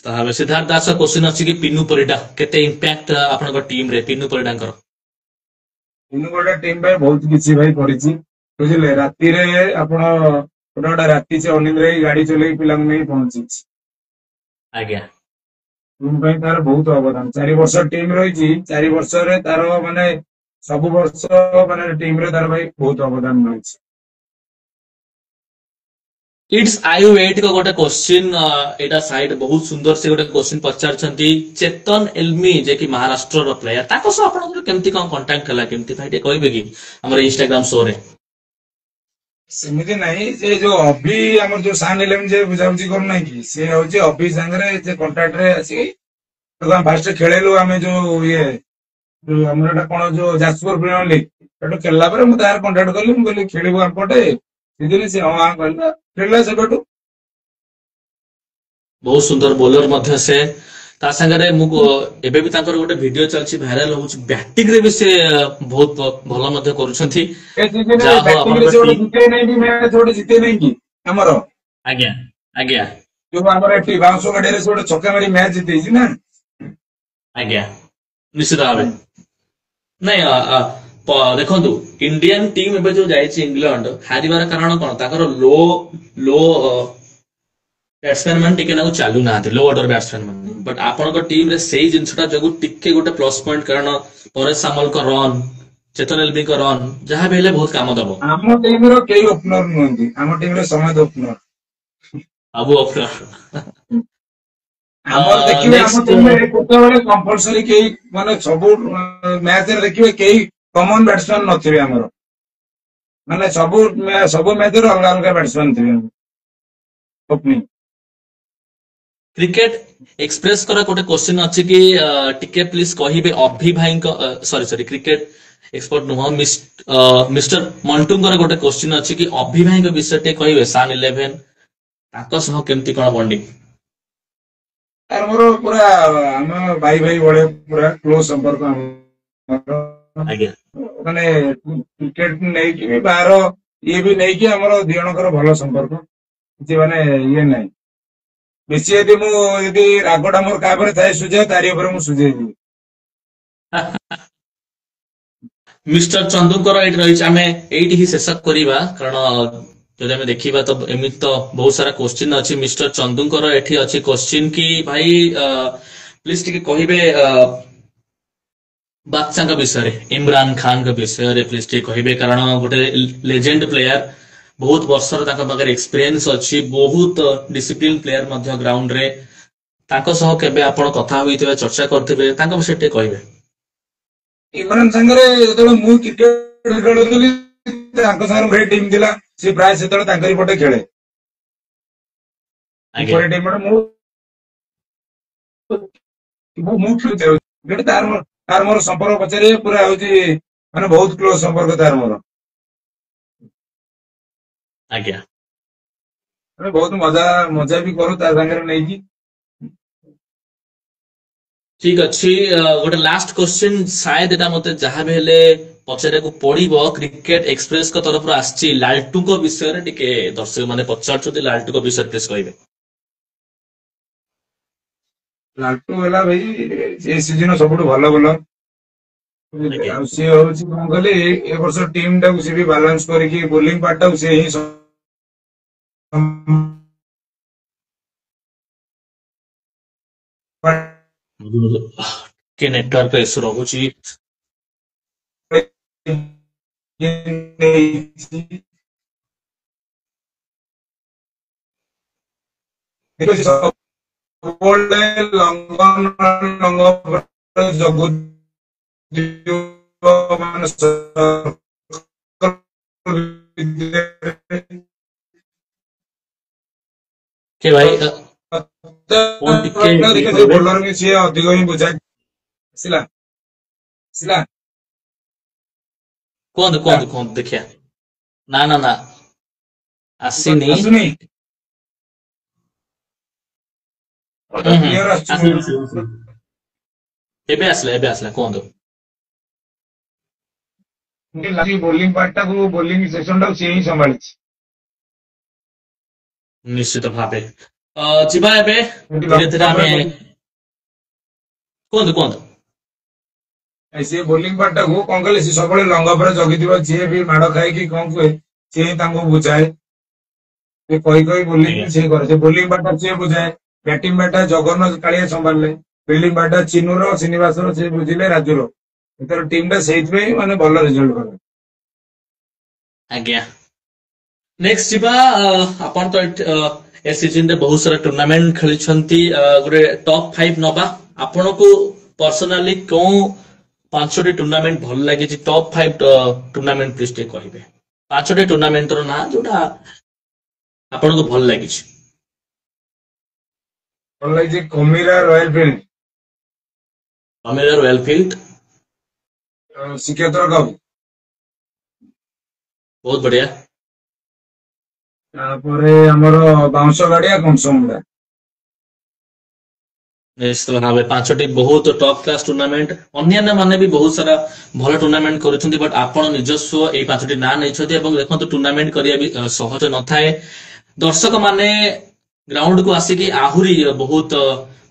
ताहा सिद्धार्थ दास क्वेश्चन अछि कि पिनु परिडा केते इंपैक्ट आपनकर टीम रे पिनु परिडांकर କିନ୍ତୁ ଗୋଟେ ଟିମ୍ ପାଇଁ ବହୁତ କିଛି ଭାଇ କରିଛି ବୁଝିଲେ। ରାତିରେ ଆପଣ ଗୋଟେ ଗୋଟେ ରାତି ସେ ଅନିଦ୍ରା ହେଇ ଗାଡି ଚଲେଇ ପିଲାଙ୍କୁ ନେଇ ପହଞ୍ଚିଛି। आज्ञा ଟିମ୍ ପାଇଁ ତାର ବହୁତ ଅବଦାନ। 4 ବର୍ଷ ଟିମ୍ ରହିଛି, 4 ବର୍ଷରେ ତାର ମାନେ ସବୁ ବର୍ଷ ମାନେ ଟିମ୍ ରେ ତାର ଭାଇ ବହୁତ ଅବଦାନ ରହିଛି। इट्स आई वेट को गोटे क्वेश्चन एटा साइड बहुत सुंदर से गोटे क्वेश्चन पचारछंती चेतन एल्मी जे कि महाराष्ट्र रो प्लेयर ताको सो आपन केमती कोन कांटेक्ट हला केमती भाई टे कहबे कि हमर इंस्टाग्राम शो रे ସେମିତି ନାହିଁ, ସେ ଯୋଉ ଅଭି ଆମର ଯୋଉ ସାନ୍ ଇଲେଭେନ୍ ଯେ ବୁଝାବୁଝି କରୁନାହିଁ କି, ସେ ହଉଛି ଅଭି ସାଙ୍ଗରେ ସେ କଣ୍ଟାକ୍ଟ ରେ ଆସିକି ତାକୁ ଆମେ ଫାଷ୍ଟ ଖେଳେଇଲୁ। ଆମେ ଯୋଉ ଯୋଉ ଆମର ଏଟା କଣ ଯୋଉ ଯାଜପୁର ପ୍ରିମିୟର ଲିଗ୍ ସେଠୁ ଖେଳିଲା ପରେ ମୁଁ ତାର କଣ୍ଟାକ୍ଟ କଲି। ମୁଁ କହିଲି ଖେଳିବୁ ଆମପଟେ, ସେଦିନ ସେ ହଁ କହିଲା, ଖେଳିଲା ସେବେଠୁ। बहुत सुंदर बॉलर मध्य से ता संगरे मु एबे भी तांकर गोटे वीडियो चलछि भाइराल होछि बैटिंग रे भी से बहुत भलो मध्य करूछंती ଏ जा ସିजନରେ हो ବ୍ୟାଟିଂ ରେ आपन ସେ ଗୋଟେ टीम ଜିତେ ନାହିଁ କି ମ୍ୟାଚ୍ ଗୋଟେ ଜିତେ ନାହିଁ କି ଆମର आज्ञा आज्ञा ଯୋଉ ଆମର ଏଠି ବାଉଁଶ ଗାଡିଆରେ ସେ ଗୋଟେ ଛକା ମାରି ମ୍ୟାଚ୍ ଜିତେଇଛି ନା। आज्ञा निश्चित भावे ନାଇଁ ଦେଖନ୍ତୁ ଇଣ୍ଡିଆନ ଟିମ୍ ଏବେ ଯୋଉ ଯାଇଛି ଇଂଲଣ୍ଡ ହାରିବାର କାରଣ କଣ ତାଙ୍କର ଲୋ ଲୋ ବ୍ୟାଟ୍ସମ୍ୟାନ ମାନେ ଟିକେ ନାକୁ ଚାଲୁ ନାହାନ୍ତି ଲୋ ଅର୍ଡର ବ୍ୟାଟ୍ସମ୍ୟାନ ମାନେ ବଟ୍ ଆପଣଙ୍କ ଟିମ୍ ରେ ସେଇ ଜିନିଷଟା ଯୋଗୁ ଟିକେ ଗୋଟେ ପ୍ଲସ୍ ପଏଣ୍ଟ କାରଣ ପରେଶ ସାମଲଙ୍କ ରନ୍ ଚେତନ ଏଲବିଙ୍କ ରନ୍ ଯାହା ବି ହେଲେ ବହୁତ କାମ ଦବ ଆମ ଟିମ୍ ର କେହି ଓପନର ନୁହନ୍ତି, ଆମ ଟିମ୍ ରେ ସମସ୍ତେ ଓପନର। ଆବୁ ଅଫ୍ରୋନ ଆମର ଦେଖିବେ ଆମ ନେକ୍ସଟ ଟିମ୍ ରେ କେତେବେଳେ କମ୍ପଲସରି କେହି ମାନେ ସବୁ ମ୍ୟାଚ୍ ରେ ଦେଖିବେ କେହି କମନ ବ୍ୟାଟ୍ସମ୍ୟାନ ନଥିବେ ଆମର। ମାନେ ସବୁ ମ୍ୟାଚ୍ ରେ ଅଲଗା ଅଲଗା ବ୍ୟାଟ୍ସମ୍ୟାନ ଥିବେ ଓପନିଂ। क्रिकेट एक्सप्रेस करा गोटे क्वेश्चन अछि कि टिके प्लीज कहिबे अभि भाई सॉरी सॉरी क्रिकेट एक्सपर्ट नुह मिस्टर मंटूंकर गोटे क्वेश्चन अछि कि अभि भाई विषय टे कहिबे सान 11 ताको सह केमती कोन बॉन्डिंग ତାର ମୋର ପୁରା ଆମ ଭାଇ ଭାଇ ଭଳିଆ ପୁରା କ୍ଲୋଜ ସମ୍ପର୍କ ଆମର। आज्ञा ମାନେ କ୍ରିକେଟ ନେଇକି ବି ବାହାର ଇଏ ବି ନେଇକି ଆମର ଦି ଜଣଙ୍କର ଭଲ ସମ୍ପର୍କ, କିଛି ମାନେ ଇଏ ନାହିଁ। ବେଶୀ ଯଦି ମୁଁ ଯଦି ରାଗଟା ମୋର କାହା ଉପରେ ଥାଏ ସୁଝେଇ, ତାରି ଉପରେ ମୁଁ ସୁଝେଇବି। मिस्टर चंदुकर एट रही आम एटी ही शेष करवा कारण जदि आम देखा तो एमती तो बहुत सारा क्वेश्चन अच्छी मिस्टर चंदुकर एठी अच्छी क्वेश्चन कि भाई प्लीज टिके कहिबे बादशाह विषय इमरान खान का विषय प्लीज टिके कहिबे कारण गोटे लेजेंड प्लेयर बहुत वर्षर पाखे एक्सपीरियंस अच्छी बहुत डिसिप्लिन प्लेयर मध्य ग्राउंड रे ताको सह केबे आपण कथा होइथिबे चर्चा करथिबे ताको विषय टिके कहिबे ଇମରାନ ସାଙ୍ଗରେ ଯେତେବେଳେ ମୁଁ କ୍ରିକେଟ ଖେଳୁଥିଲି ତାଙ୍କ ସାଙ୍ଗରେ ଗୋଟେ ଟିମ୍ ଥିଲା, ସେ ପ୍ରାୟ ସେତେବେଳେ ତାଙ୍କରି ପଟେ ଖେଳେ। आज्ञा ଉପରେ ଟିମ୍ ମୁଁ ମୁଁ ଖେଳୁଛି ତାର ମୋର ସମ୍ପର୍କ ପଚାରିବେ ପୁରା ହଉଛି ମାନେ ବହୁତ କ୍ଲୋଜ ସମ୍ପର୍କ ତାର ମୋର। आज्ञा ଆମେ ବହୁତ ମଜା ବି କରୁ ତା ସାଙ୍ଗରେ ନେଇକି। ठीक अच्छी गोटे लास्ट क्वेश्चन शायद एटा मते जहां भी हेले पचारे को पड़िबो क्रिकेट एक्सप्रेस को तरफ आछि लालटू को विषय रे टिके दर्शक माने पचारछथि लालटू को विषय प्लीज कहबे ଲାଲଟୁ ହେଲା ଭାଇ ଏ ସିଜନ ସବୁଠୁ ଭଲ ବୋଲର। आज्ञा ଆଉ ସିଏ ହଉଛି କଣ କହିଲେ ଏ ବର୍ଷ ଟିମ୍ ଟାକୁ ସିଏ ବି ବାଲାନ୍ସ କରିକି ବୋଲିଂ ପାର୍ଟ ଟାକୁ ସିଏ ହିଁ के नेटवर्क इशू रहुची ସବୁବେଳେ ଲଙ୍ଗନ ଜଗୁ ମାନେ के भाई फोन टिके क्लियर करबे ବୋଲର ବି ସିଏ ଅଧିକ ହିଁ ବୁଝାଏ। ଆସିଲା ଆସିଲା कोन देखिया ना ना ना आसीनी ଆସୁନି କ୍ଲିୟର आसी ଆସୁଛି। एबे आसला कोन ବୋଲିଂ ପାର୍ଟ ଟାକୁ ବୋଲିଂ ସେକ୍ସନ ଟାକୁ ସିଏ ହିଁ ସମ୍ଭାଳିଛି। निश्चित भावे जिबा एबे धीरे धीरे आमे कोन ସିଏ ବୋଲିଂ ପାର୍ଟ ଟାକୁ କଣ କଲେ ସିଏ ସବୁବେଳେ ଲଙ୍ଗ ଉପରେ ଜଗିଥିବ, ଯିଏ ବି ମାଡ ଖାଇକି କଣ କୁହେ ସିଏ ହିଁ ତାଙ୍କୁ ବୁଝାଏ। ସେ କହି ବୋଲିଂ आज्ञा ସିଏ କରେ। ସେ ବୋଲିଂ ପାର୍ଟ ଟା ସିଏ ବୁଝାଏ, ବ୍ୟାଟିଂ ପାର୍ଟ ଟା ଜଗନ କାଳିଆ ସମ୍ଭାଳିଲେ, ଫିଲ୍ଡିଂ ପାର୍ଟ ଟା ଚିନୁର ଶ୍ରୀନିବାସର ସିଏ ବୁଝିଲେ, ରାଜୁର। ଏଥର ଟିମ୍ ଟା ସେଇଥିପାଇଁ ମାନେ ଭଲ ରେଜଲ୍ଟ କରେ। आज्ञा नेक्स्ट जिबा आपण तो ए सीजन रे बहुत सारा टूर्नामेंट खेली छंती गोटे टॉप 5 नबा आपण को पर्सनली को पांचटी टूर्नामेंट भल लागे जी टॉप 5 टूर्नामेंट प्लीज टे कहिबे पांचटी टूर्नामेंट रो ना जोटा आपण को भल लागे छी ଭଲ ଲାଗିଛି କମିରା royal field, America royal field Shrikshetra cup, बहुत बढ़िया ତାପରେ ଆମର ବାଉଁଶ ଗାଡିଆ କଂସମୁଣ୍ଡା। निश्चित भावे पांचटी बहुत टॉप क्लास टूर्नामेंट अन्य माने भी बहुत सारा भल टूर्नामेंट करूछंती बट आपण निजस्व ए पांचटी ना नै छथि एवं देखंतु टूर्नामेंट करिया भी सहज न थाए। दर्शक माने ग्राउंड को आसी कि आहुरी बहुत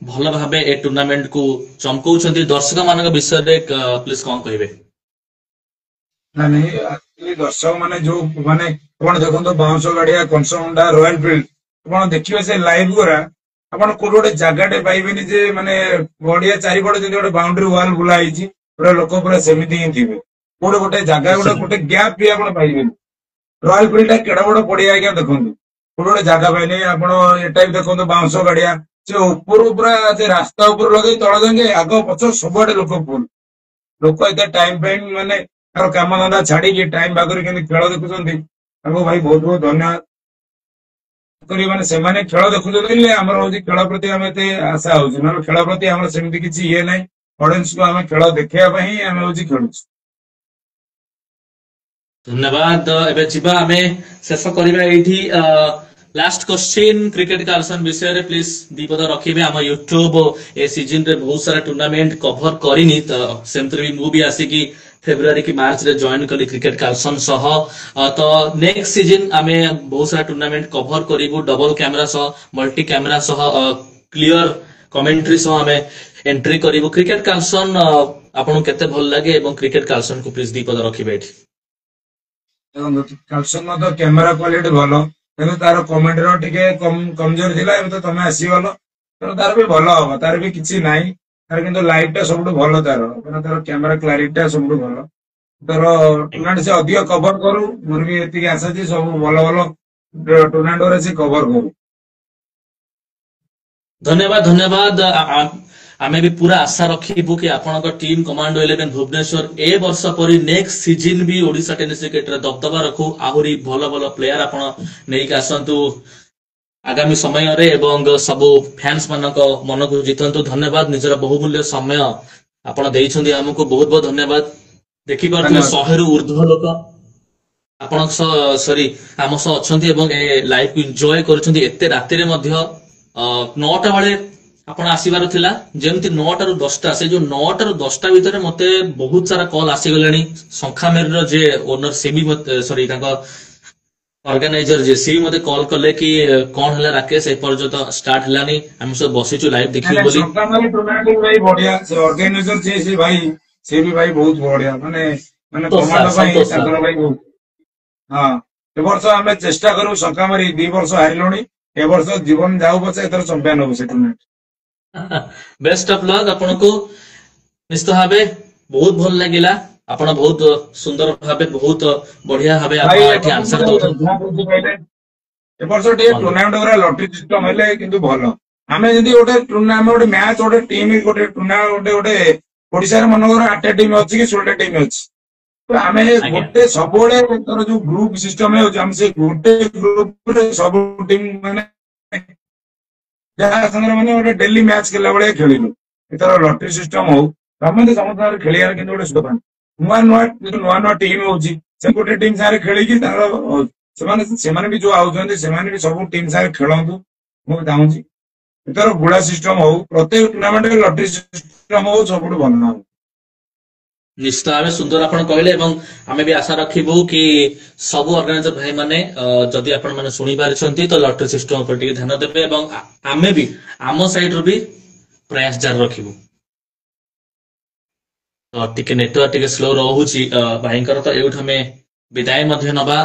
भल भाबे ए टूर्नामेंट को चमकौछंती। दर्शक मानक विषय रे प्लीज कोन कहिबे ନାଇଁ ଆକ୍ଚୁଆଲି ଦର୍ଶକ ମାନେ ଯୋଉ ମାନେ ଆପଣ ଦେଖନ୍ତୁ ବାଉଁଶ ଗାଡିଆ କଂସମୁଣ୍ଡା ରୟାଲ ଫିଲ୍ଡ ଆପଣ ଦେଖିବେ ସେ ଲାଇଭ୍ ଗୁରା ଆପଣ କୋଉଠି ଗୋଟେ ଜାଗାଟେ ପାଇବେନି ଯେ ମାନେ ଗଡିଆ ଚାରିପଟେ ଯଦି ଗୋଟେ ବାଉଣ୍ଡ୍ରି ୱାଲ ବୁଲା ହେଇଛି ପୁରା ଲୋକ ପୁରା ସେମିତି ହିଁ ଥିବେ। କୋଉଠି ଗୋଟେ ଜାଗା ଗୋଟେ ଗ୍ୟାପ୍ ବି ଆପଣ ପାଇବେନି। ରୟାଲ ଫିଲ୍ଡ ଟା କେଡ ବଡ ପଡିଆ ଆଜ୍ଞା ଦେଖନ୍ତୁ, କୋଉଠି ଗୋଟେ ଜାଗା ପାଇନି। ଆପଣ ଏଟା ବି ଦେଖନ୍ତୁ ବାଉଁଶ ଗାଡିଆ ସେ ଉପରୁ ପୁରା ସେ ରାସ୍ତା ଉପରୁ ଲଗେଇ ତଳ ଯାକେ ଆଗ ପଛ ସବୁଆଡେ ଲୋକ ଫୁଲ। ଲୋକ ଏତେ ଟାଇମ ପାଇଁ ମାନେ ତାର କାମ ଧନ୍ଦା ଛାଡିକି ଟାଇମ ବାଗରେ କେମିତି ଖେଳ ଦେଖୁଛନ୍ତି ତାଙ୍କୁ ଭାଇ ବହୁତ ବହୁତ ଧନ୍ୟବାଦ କରି। ମାନେ ସେମାନେ ଖେଳ ଦେଖୁଛନ୍ତି ବୋଲି ଆମର ହଉଛି ଖେଳ ପ୍ରତି ଆମେ ଏତେ ଆଶା ହଉଛି, ନହେଲେ ଖେଳ ପ୍ରତି ଆମର ସେମିତି କିଛି ଇଏ ନାହିଁ। ଅଡିଏନ୍ସକୁ ଆମେ ଖେଳ ଦେଖିବା ପାଇଁ ହିଁ ଆମେ ହଉଛି ଖେଳୁଛୁ। धन्यवाद एबे जिबा आमे शेष करिबा एठी लास्ट क्वेश्चन क्रिकेट कार्सन विषय रे प्लीज दीपद रखिबे। हम यूट्यूब ए सीजन रे बहुत सारा टूर्नामेंट कवर करिनी त सेमतरे भी मु भी आसी कि फेब्रुआरी की मार्च रे जॉइन कली क्रिकेट कार्सन सह तो नेक्स्ट सीजन आमे बहुत सारा टूर्नामेंट कवर करिबु डबल कैमरा सह मल्टी कैमरा सह क्लियर कमेंट्री सह आमे एंट्री करिबु। क्रिकेट कार्सन आपन केते भल लागे एवं क्रिकेट कार्सन को प्लीज दीपद रखिबे एठी କାଲସନ ତ କ୍ୟାମେରା କ୍ୱାଲିଟି ଭଲ, କିନ୍ତୁ ତାର କମେଣ୍ଟର ଟିକେ କମଜୋର ଥିଲା। ଏବେ ତ ତମେ ଆସିଗଲ ତେଣୁ ତାର ବି ଭଲ ହବ, ତାର ବି କିଛି ନାହିଁ। ତାର କିନ୍ତୁ ଲାଇଭ ଟା ସବୁଠୁ ଭଲ, ତାର ତାର କ୍ୟାମେରା କ୍ଲାରିଟି ଟା ସବୁଠୁ ଭଲ। ତାର ଟୁର୍ଣ୍ଣାମେଣ୍ଟ ସେ ଅଧିକ କଭର କରୁ, ମୋର ବି ଏତିକି ଆଶା ଯେ ସବୁ ଭଲ ଭଲ ଟୁର୍ଣ୍ଣାମେଣ୍ଟ ଗୁରା ସେ କଭର କରୁ। धन्यवाद धन्यवाद आमे भी पूरा आशा रखिबु कि आपनक टीम कमांडो 11 भुवनेश्वर ए वर्ष परि नेक्स्ट सीजन भी ओडिशा टेनिस क्रिकेट रे दबदबा रखु आहुरी भलो भलो प्लेयर आपण नेइक आसंतु आगामी समय रे एवं सबु फैंस मानक मन को जितंतु। धन्यवाद निजर बहुमूल्य समय आपण देइछंदी हमको बहुत बहुत धन्यवाद। देखि पारथि 100 रु ऊर्ध्व लोक आपण सॉरी आम सह अछंती एवं ए लाइव को एन्जॉय करछंती। एते राति रे मध्य 9टा बेले आपण आसीबार थिला जेमति 9टा रु 10टा से जो 9टा रु 10टा भीतर मते बहुत सारा कॉल आसी गलेनी। संखामेर रो जे ओनर सेमी सॉरी ताको ऑर्गेनाइजर जे सी मते कॉल करले कि कोन हला राकेश ए पर्यंत स्टार्ट हलानी हम सब बसिचु लाइव देखियो बोली। संखामेर टूर्नामेंट भाई बढ़िया, से ऑर्गेनाइजर से भाई से भी भाई बहुत बढ़िया माने माने कमांडो भाई ताकर भाई बहुत हां। ए वर्ष हमें चेष्टा करू संखामेर 2 वर्ष हारिलोनी, ए वर्ष जीवन जाऊ पछे एतर चैंपियन हो से टूर्नामेंट। बेस्ट ऑफ लक आपन को निश्चित भाबे बहुत भल लागिला। ଆପଣ ବହୁତ ସୁନ୍ଦର ଭାବେ ବହୁତ ବଢିଆ ଭାବେ ଭାଇ ଆପଣ ଏ ଏଠି ବର୍ଷ ଆନ୍ସର ଟିକେ ଦଉଛନ୍ତି କଣ କହୁଛି କହିଲେ, ଏ ବର୍ଷ ଟିକେ କୁହନ୍ତୁ। ଟୁର୍ଣ୍ଣାମେଣ୍ଟ ଗୁରା ଲଟରୀ ସିଷ୍ଟମ ହେଲେ କିନ୍ତୁ ଭଲ। ଆମେ ଯଦି ଗୋଟେ ଟୁର୍ଣ୍ଣାମେଣ୍ଟ ଗୋଟେ ମ୍ୟାଚ ଗୋଟେ ଟିମ୍ ଗୋଟେ ଟୁର୍ଣ୍ଣାମେଣ୍ଟ ଗୋଟେ ଓଡିଶାରେ ମନେକର 8ଟା ଟିମ୍ ଅଛି କି 16ଟା ଟିମ୍ ଅଛି, ତ ଆମେ ଆଜ୍ଞା ଗୋଟେ ସବୁବେଳେ ଧର ଯୋଉ ଗ୍ରୁପ ସିଷ୍ଟମ ହେଉଛି, ଆମେ ସେ ଗୋଟେ ଗ୍ରୁପରେ ସବୁ ଟିମ୍ ମାନେ ଯାହା ସାଙ୍ଗରେ ମାନେ ଗୋଟେ ଡେଲି ମ୍ୟାଚ ଖେଳିଲା ଭଳିଆ ଖେଳିଲୁ। ଏଥର ଲଟରୀ ସିଷ୍ଟମ ହଉ, ସମସ୍ତେ ସମସ୍ତଙ୍କର ଖେଳିବାର କିନ୍ତୁ ଗୋଟେ ସୁଯୋଗ ପାଆନ୍ତି। ନୂଆ ନୂଆ ନୂଆ ନୂଆ ଟିମ୍ ହଉଛି, ସେ ଗୋଟେ ଟିମ୍ ସାଙ୍ଗରେ ଖେଳିକି ତାଙ୍କର ସେମାନେ ସେମାନେ ବି ଯୋଉ ଆଉଛନ୍ତି ସେମାନେ ବି ସବୁ ଟିମ୍ ସାଙ୍ଗରେ ଖେଳନ୍ତୁ ମୁଁ ଚାହୁଁଛି। ଏଥର ଗୁଳା ସିଷ୍ଟମ ହଉ, ପ୍ରତ୍ୟେକ ଟୁର୍ଣ୍ଣାମେଣ୍ଟରେ ଲଟରୀ ସିଷ୍ଟମ ହଉ, ସବୁଠୁ ଭଲ ହବ। ନିଶ୍ଚିତ ଭାବେ ସୁନ୍ଦର ଆପଣ କହିଲେ ଏବଂ ଆମେ ବି ଆଶା ରଖିବୁ କି ସବୁ ଅର୍ଗାନାଇଜର ଭାଇ ମାନେ ଯଦି ଆପଣ ମାନେ ଶୁଣି ପାରିଛନ୍ତି ତ ଲଟରୀ ସିଷ୍ଟମ ଉପରେ ଟିକେ ଧ୍ୟାନ ଦେବେ ଏବଂ ଆମେ ବି ଆମ ସାଇଡରୁ ବି ପ୍ରୟାସ ଜାରି ରଖିବୁ। ତ ଟିକେ ନେଟୱାର୍କ ଟିକେ ସ୍ଲୋ ରହୁଛି ଭାଇଙ୍କର, ତ ଏଇଠୁ ଆମେ ବିଦାୟ ମଧ୍ୟ ନବା।